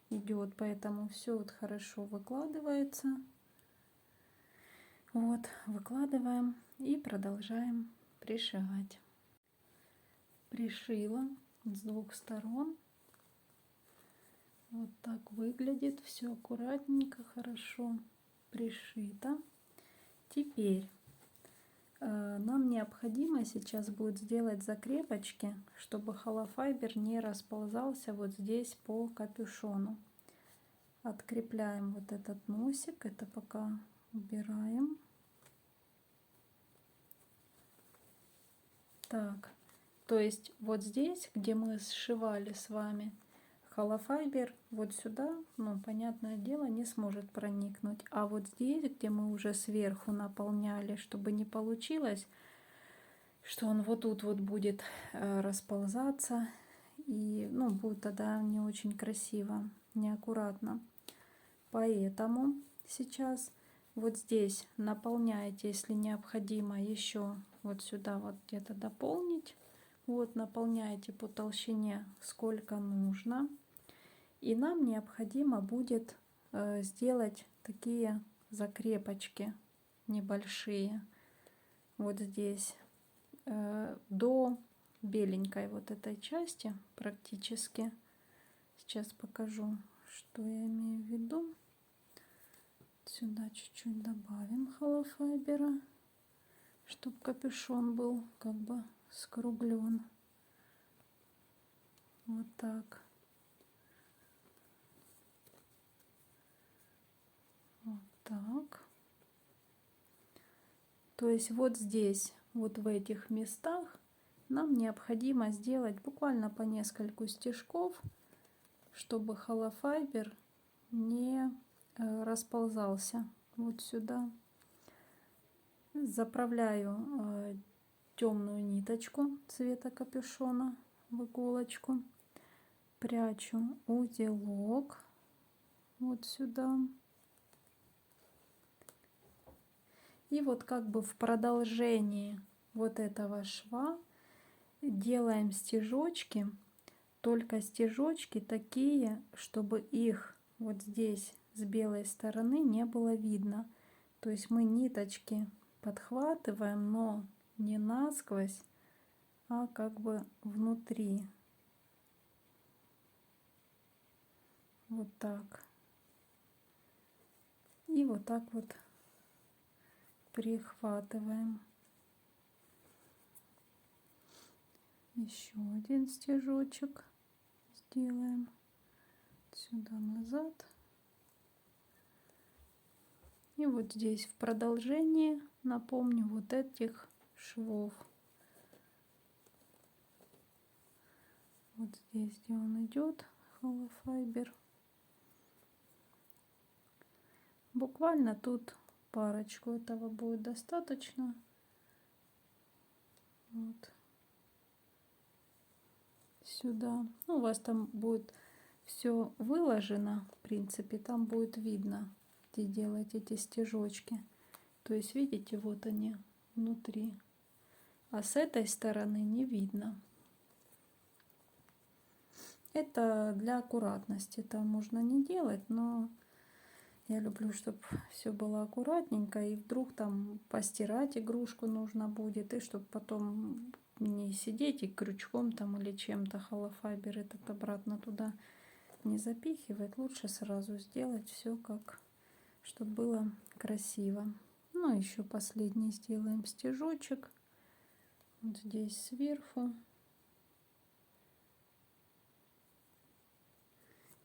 идет. Поэтому все вот хорошо выкладывается. Вот, выкладываем и продолжаем пришивать. Пришила с двух сторон. Вот так выглядит. Все аккуратненько, хорошо пришито. Теперь нам необходимо сейчас будет сделать закрепочки, чтобы холофайбер не расползался вот здесь по капюшону. Открепляем вот этот носик, это пока убираем. Так, то есть вот здесь, где мы сшивали с вами, холофайбер вот сюда, ну, понятное дело, не сможет проникнуть. А вот здесь, где мы уже сверху наполняли, чтобы не получилось, что он вот тут вот будет расползаться, и, ну, будет тогда не очень красиво, неаккуратно. Поэтому сейчас вот здесь наполняете, если необходимо, еще вот сюда вот где-то дополнить. Вот наполняете по толщине сколько нужно. И нам необходимо будет сделать такие закрепочки небольшие. Вот здесь до беленькой вот этой части практически. Сейчас покажу, что я имею в виду. Сюда чуть-чуть добавим холофайбера, чтобы капюшон был как бы скруглен. Вот так. Вот так. То есть вот здесь, вот в этих местах нам необходимо сделать буквально по нескольку стежков, чтобы холофайбер не расползался. Вот сюда заправляю темную ниточку цвета капюшона в иголочку, прячу узелок вот сюда. И вот как бы в продолжении вот этого шва делаем стежочки, только стежочки такие, чтобы их вот здесь с белой стороны не было видно. То есть мы ниточки подхватываем, но не насквозь, а как бы внутри. Вот так. И вот так вот прихватываем. Еще один стежочек сделаем сюда назад. И вот здесь в продолжении напомню вот этих швов. Вот здесь, где он идет, холофайбер. Буквально тут парочку этого будет достаточно. Вот. Сюда. Ну, у вас там будет все выложено, в принципе, там будет видно, где делать эти стежочки. То есть, видите, вот они внутри. А с этой стороны не видно. Это для аккуратности. Там можно не делать, но я люблю, чтобы все было аккуратненько. И вдруг там постирать игрушку нужно будет. И чтобы потом не сидеть и крючком там или чем-то холофайбер этот обратно туда не запихивать. Лучше сразу сделать все как, чтобы было красиво. Ну, еще последний сделаем стежочек. Вот здесь сверху.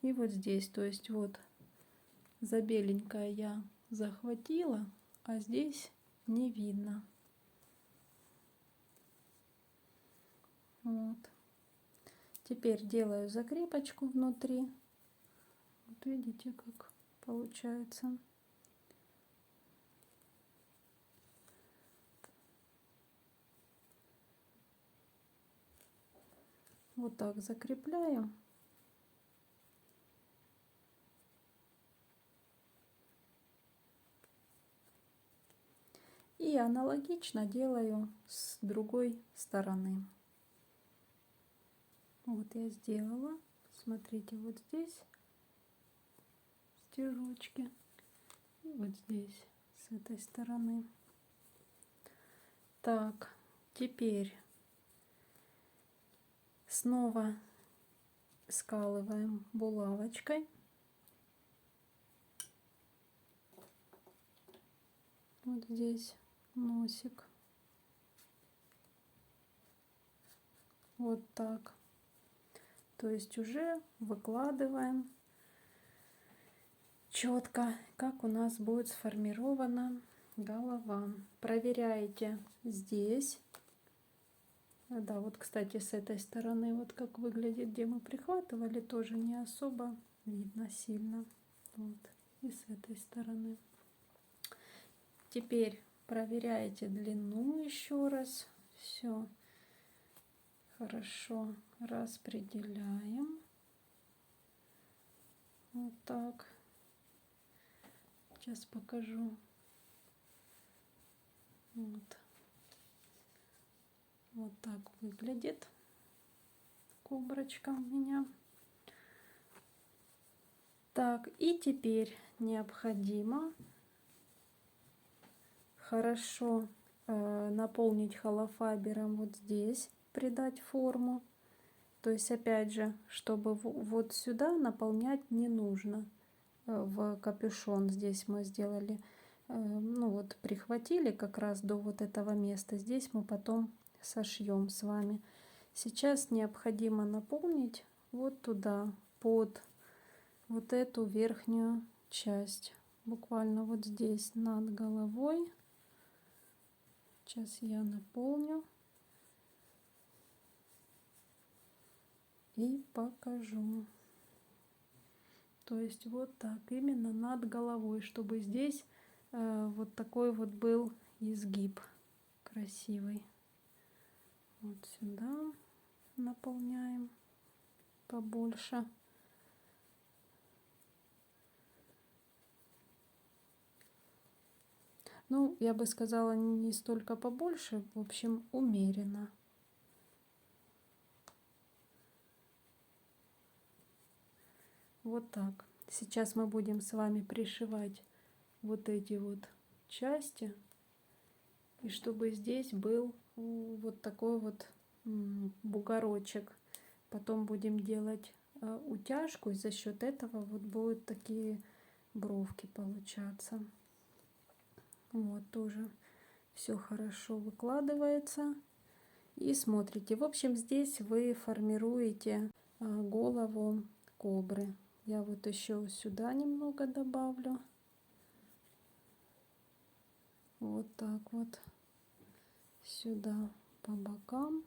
И вот здесь, то есть вот за беленькое я захватила, а здесь не видно. Вот. Теперь делаю закрепочку внутри. Вот видите, как получается. Вот так закрепляю. И аналогично делаю с другой стороны. Вот я сделала. Смотрите, вот здесь стежочки. И вот здесь, с этой стороны. Так, теперь снова скалываем булавочкой. Вот здесь носик. Вот так. То есть уже выкладываем четко, как у нас будет сформирована голова. Проверяете здесь. Да, вот, кстати, с этой стороны, вот как выглядит, где мы прихватывали, тоже не особо видно сильно. Вот. И с этой стороны. Теперь проверяете длину еще раз. Все хорошо распределяем. Вот так. Сейчас покажу. Вот. Вот так выглядит коброчка у меня. Так, и теперь необходимо хорошо наполнить холофайбером вот здесь, придать форму. То есть опять же, чтобы вот сюда наполнять не нужно. В капюшон здесь мы сделали, ну вот прихватили как раз до вот этого места. Здесь мы потом сошьем с вами. Сейчас необходимо наполнить вот туда, под вот эту верхнюю часть. Буквально вот здесь над головой. Сейчас я наполню и покажу. То есть вот так, именно над головой, чтобы здесь вот такой вот был изгиб красивый. Вот сюда наполняем побольше. Ну, я бы сказала, не столько побольше, в общем, умеренно. Вот так. Сейчас мы будем с вами пришивать вот эти вот части. И чтобы здесь был вот такой вот бугорочек. Потом будем делать утяжку, и за счет этого вот будут такие бровки получаться. Вот тоже все хорошо выкладывается. И смотрите. В общем, здесь вы формируете голову кобры. Я вот еще сюда немного добавлю. Вот так вот. Сюда по бокам.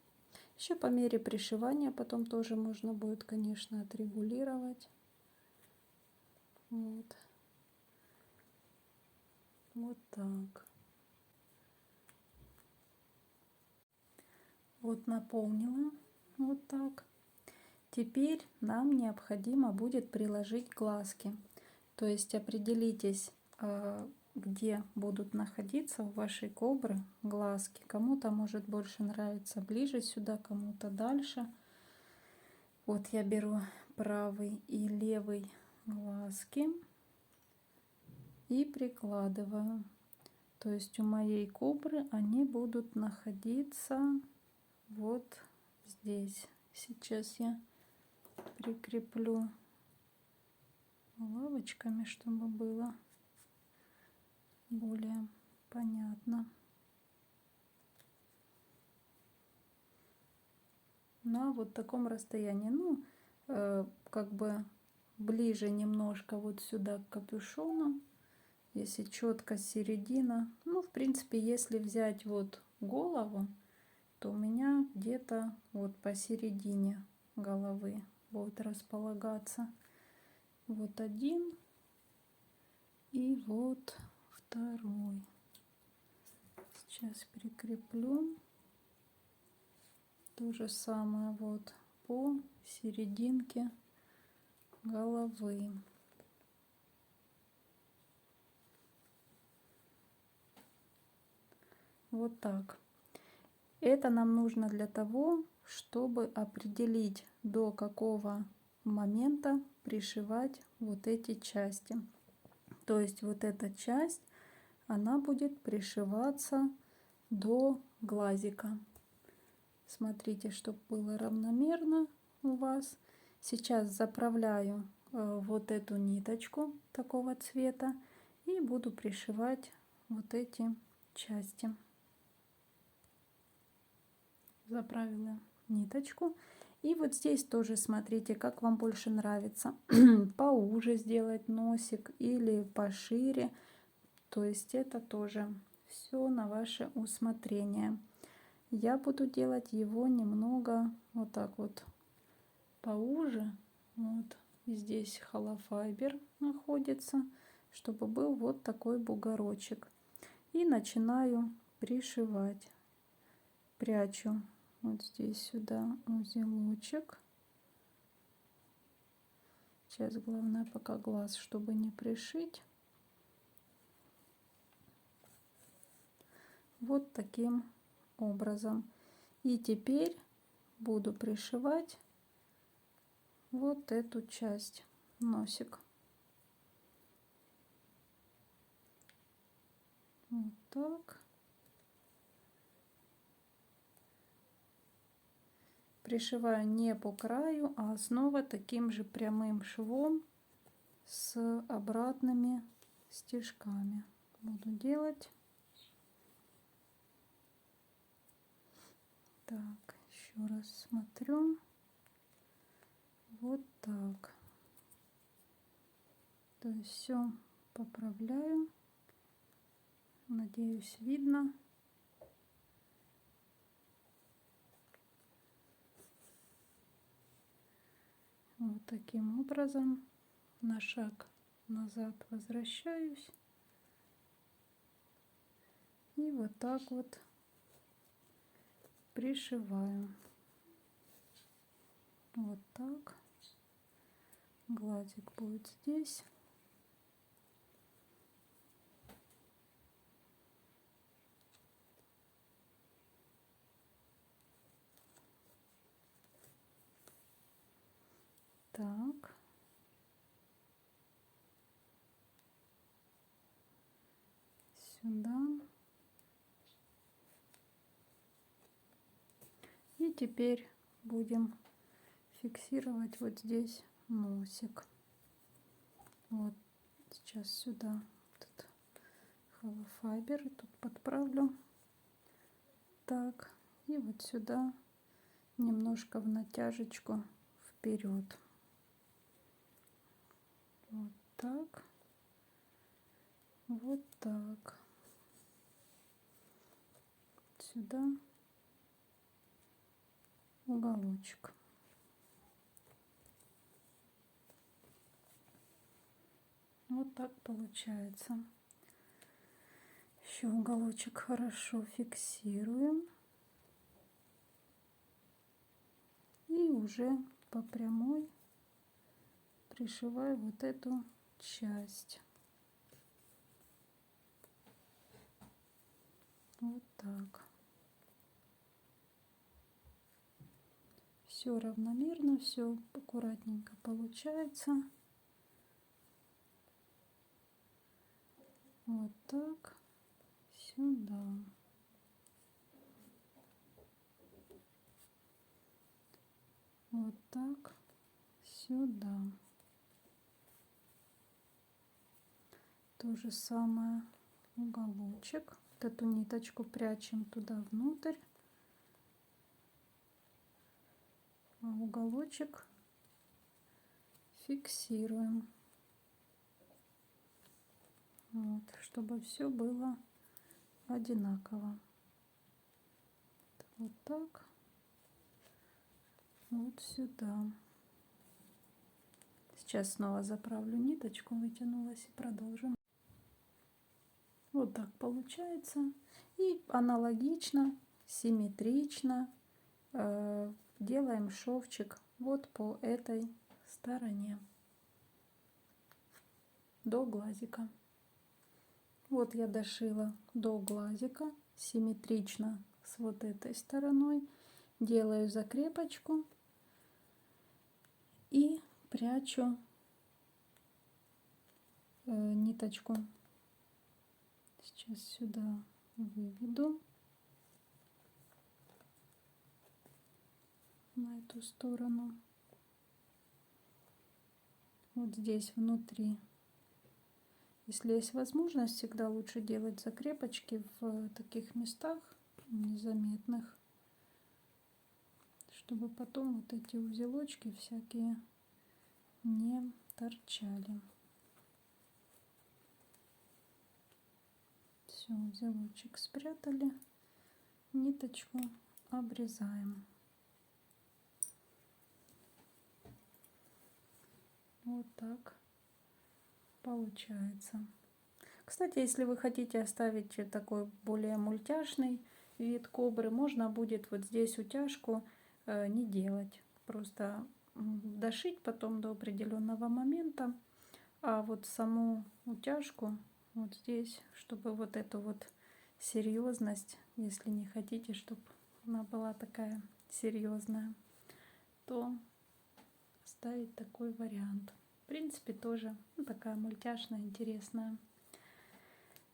Еще по мере пришивания потом тоже можно будет, конечно, отрегулировать. Вот. Вот так. Вот наполнила. Вот так. Теперь нам необходимо будет приложить глазки. То есть определитесь, где будут находиться у вашей кобры глазки. Кому-то может больше нравится ближе сюда, кому-то дальше. Вот я беру правый и левый глазки и прикладываю. То есть у моей кобры они будут находиться вот здесь. Сейчас я прикреплю лавочками, чтобы было более понятно. На вот таком расстоянии, ну, как бы ближе немножко вот сюда к капюшону, если четко середина. Ну, в принципе, если взять вот голову то у меня где-то вот посередине головы будет располагаться. Вот один и вот второй. Сейчас прикреплю. То же самое вот по серединке головы. Вот так. Это нам нужно для того, чтобы определить, до какого момента пришивать вот эти части. То есть вот эта часть, она будет пришиваться до глазика. Смотрите, чтобы было равномерно у вас. Сейчас заправляю вот эту ниточку такого цвета и буду пришивать вот эти части. Заправила ниточку. И вот здесь тоже смотрите, как вам больше нравится. Поуже сделать носик или пошире. То есть это тоже все на ваше усмотрение. Я буду делать его немного вот так вот поуже. Вот здесь холофайбер находится, чтобы был вот такой бугорочек. И начинаю пришивать. Прячу вот здесь сюда узелочек. Сейчас главное пока глаз, чтобы не пришить. Вот таким образом. И теперь буду пришивать вот эту часть, носик. Вот так. Пришиваю не по краю, а снова таким же прямым швом с обратными стежками. Буду делать. Так, еще раз смотрю. Вот так. То есть все поправляю. Надеюсь, видно. Вот таким образом на шаг назад возвращаюсь. И вот так вот пришиваю. Вот так. Глазик будет здесь. Так. Сюда. И теперь будем фиксировать вот здесь носик. Вот сейчас сюда этот холофайбер тут подправлю. Так. И вот сюда немножко в натяжечку вперед. Вот так. Вот так. Сюда уголочек. Вот так получается. Еще уголочек хорошо фиксируем. И уже по прямой пришиваю вот эту часть. Вот так. Все равномерно, все аккуратненько получается. Вот так. Сюда. Вот так. Сюда. То же самое уголочек. Вот эту ниточку прячем туда внутрь. А уголочек фиксируем. Вот, чтобы все было одинаково. Вот так. Вот сюда. Сейчас снова заправлю ниточку, вытянулась и продолжим. Вот так получается. И аналогично, симметрично делаем шовчик вот по этой стороне до глазика. Вот я дошила до глазика, симметрично с вот этой стороной. Делаю закрепочку и прячу ниточку. Сейчас сюда выведу на эту сторону. Вот здесь внутри. Если есть возможность, всегда лучше делать закрепочки в таких местах незаметных, чтобы потом вот эти узелочки всякие не торчали. Все, узелочек спрятали, ниточку обрезаем. Вот так получается. Кстати, если вы хотите оставить такой более мультяшный вид кобры, можно будет вот здесь утяжку не делать. Просто дошить потом до определенного момента. А вот саму утяжку вот здесь, чтобы вот эту вот серьезность, если не хотите, чтобы она была такая серьезная, то ставить такой вариант. В принципе, тоже такая мультяшная, интересная.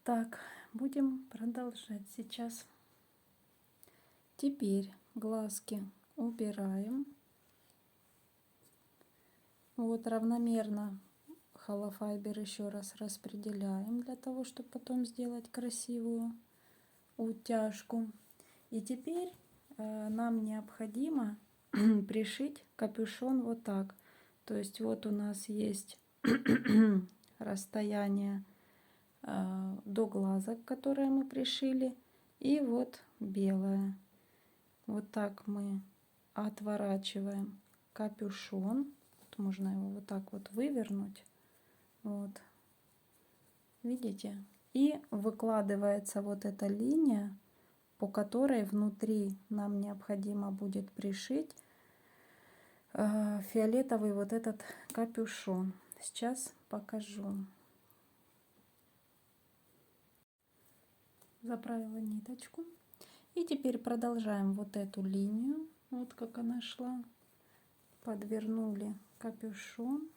Так, будем продолжать сейчас. Теперь глазки убираем. Вот равномерно холофайбер еще раз распределяем для того, чтобы потом сделать красивую утяжку. И теперь нам необходимо пришить капюшон вот так. То есть вот у нас есть расстояние до глазок, которые мы пришили, и вот белое. Вот так мы отворачиваем капюшон. Вот можно его вот так вот вывернуть. Вот. Видите? И выкладывается вот эта линия, по которой внутри нам необходимо будет пришить фиолетовый вот этот капюшон. Сейчас покажу. Заправила ниточку. И теперь продолжаем вот эту линию. Вот как она шла. Подвернули капюшон.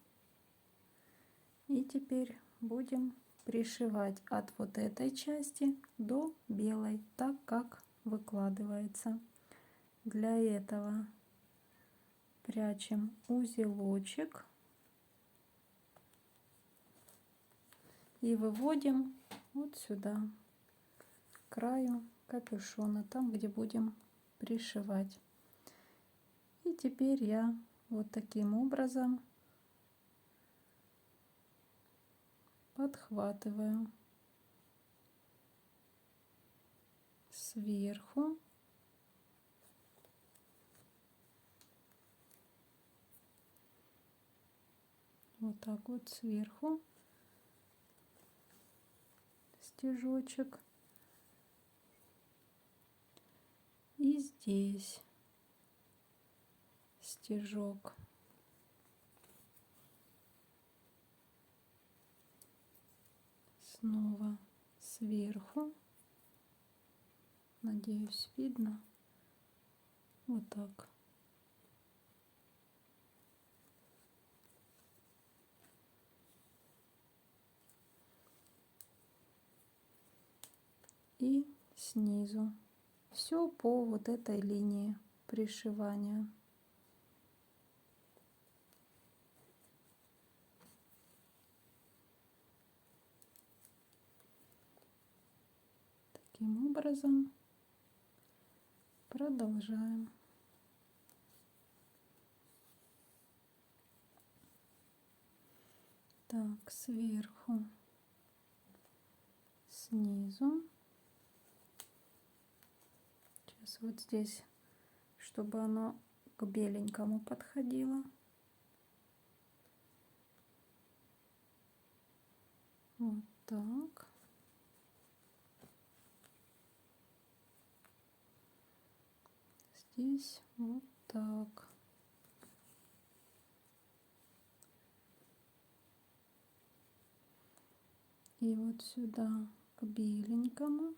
И теперь будем пришивать от вот этой части до белой, так как выкладывается. Для этого прячем узелочек и выводим вот сюда, к краю капюшона, там, где будем пришивать. И теперь я вот таким образом подхватываю сверху. Вот так вот сверху стежочек. И здесь стежок. Снова сверху. Надеюсь, видно. Вот так. И снизу. Все по вот этой линии пришивания. Таким образом продолжаем. Так, сверху, снизу. Сейчас вот здесь, чтобы оно к беленькому подходило. Вот так. Здесь вот так. И вот сюда к беленькому.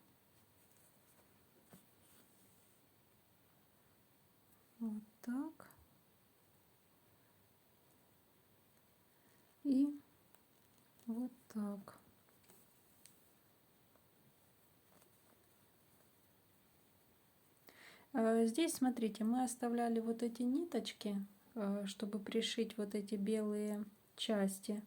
Вот так. И вот так. Здесь, смотрите, мы оставляли вот эти ниточки, чтобы пришить вот эти белые части.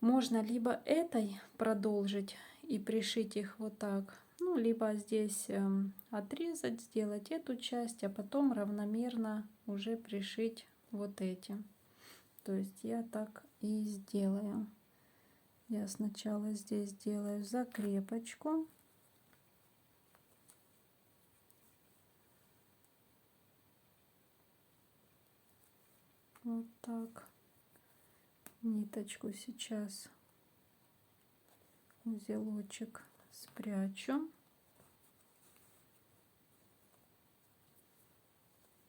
Можно либо этой продолжить и пришить их вот так, ну, либо здесь отрезать, сделать эту часть, а потом равномерно уже пришить вот эти. То есть я так и сделаю. Я сначала здесь делаю закрепочку. Вот так. Ниточку сейчас узелочек спрячу.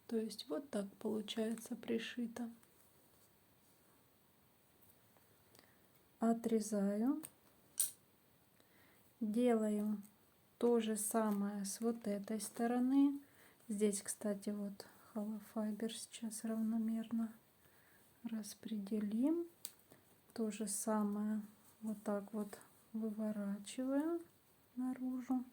То есть вот так получается пришито. Отрезаю. Делаю то же самое с вот этой стороны. Здесь, кстати, вот холофайбер сейчас равномерно распределим. То же самое вот так вот выворачиваю наружу.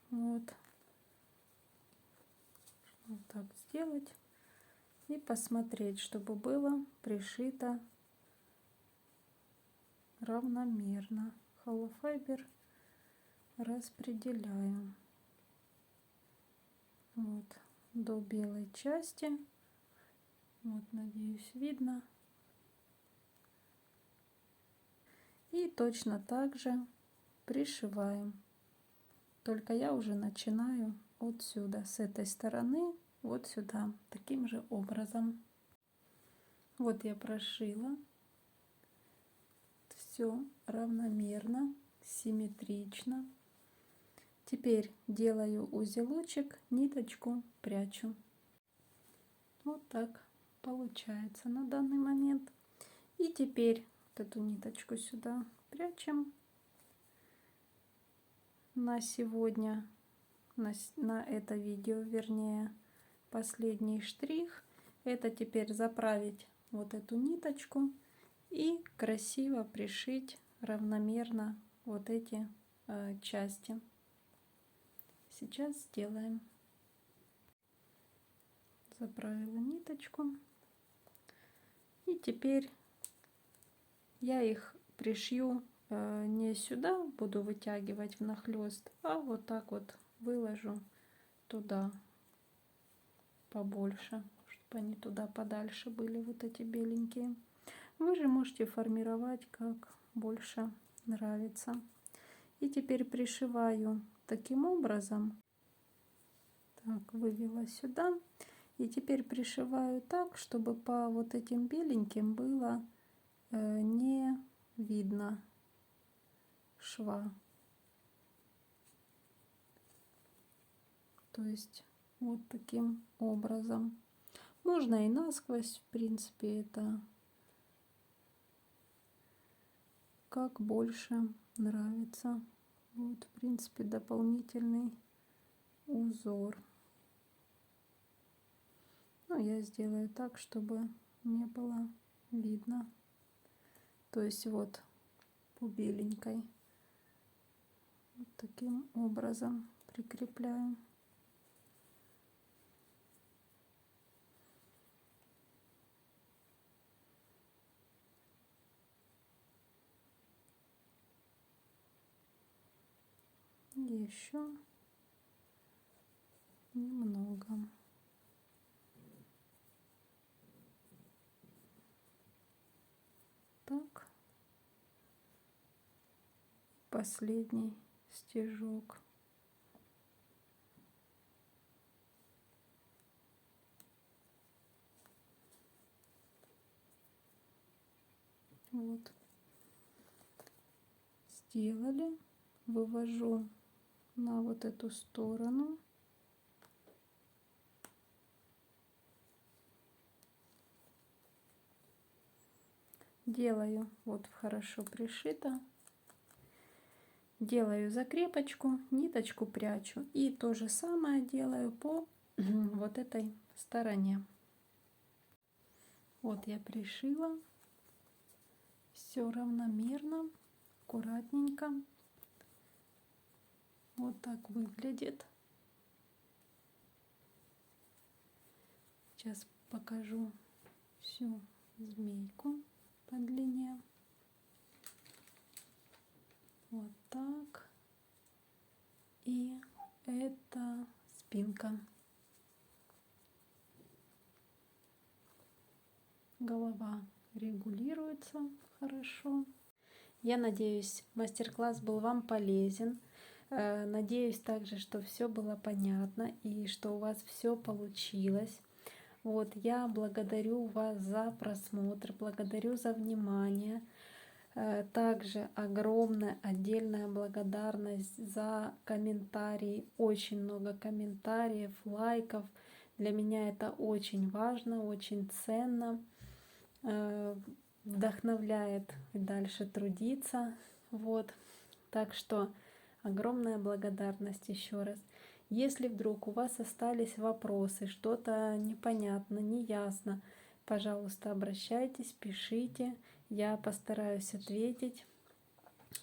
Вот. Вот так сделать. И посмотреть, чтобы было пришито равномерно. Холофайбер распределяю. Вот до белой части. Вот, надеюсь, видно. И точно так же пришиваем. Только я уже начинаю отсюда, с этой стороны, вот сюда, таким же образом. Вот я прошила. Все равномерно, симметрично. Теперь делаю узелочек, ниточку прячу. Вот так получается на данный момент. И теперь вот эту ниточку сюда прячем. На сегодня, на это видео, вернее, последний штрих. Это теперь заправить вот эту ниточку и красиво пришить равномерно вот эти части. Сейчас сделаем. Заправила ниточку. И теперь я их пришью не сюда, буду вытягивать внахлёст, а вот так вот выложу туда побольше, чтобы они туда подальше были, вот эти беленькие. Вы же можете формировать как больше нравится. И теперь пришиваю таким образом. Так, вывела сюда. И теперь пришиваю так, чтобы по вот этим беленьким было не видно шва. То есть вот таким образом. Можно и насквозь, в принципе, это как больше нравится. Вот, в принципе, дополнительный узор. Но я сделаю так, чтобы не было видно. То есть вот по беленькой. Вот таким образом прикрепляю. Еще немного. Так. последний стежок. Вот. Сделали. Вывожу на вот эту сторону. Делаю, вот хорошо пришито. Делаю закрепочку, ниточку прячу. И то же самое делаю по вот этой стороне. Вот я пришила. Все равномерно, аккуратненько. Вот так выглядит. Сейчас покажу всю змейку по длине. Вот так. И это спинка. Голова регулируется хорошо. Я надеюсь, мастер-класс был вам полезен. Надеюсь также, что все было понятно и что у вас все получилось. Вот, я благодарю вас за просмотр, благодарю за внимание. Также огромная отдельная благодарность за комментарии. Очень много комментариев, лайков. Для меня это очень важно, очень ценно. Вдохновляет и дальше трудиться. Вот. Так что огромная благодарность еще раз. Если вдруг у вас остались вопросы, что-то непонятно, неясно, пожалуйста, обращайтесь, пишите. Я постараюсь ответить.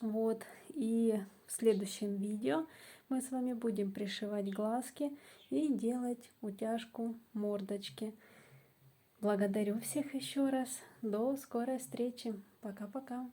Вот. И в следующем видео мы с вами будем пришивать глазки и делать утяжку мордочки. Благодарю всех еще раз. До скорой встречи. Пока-пока.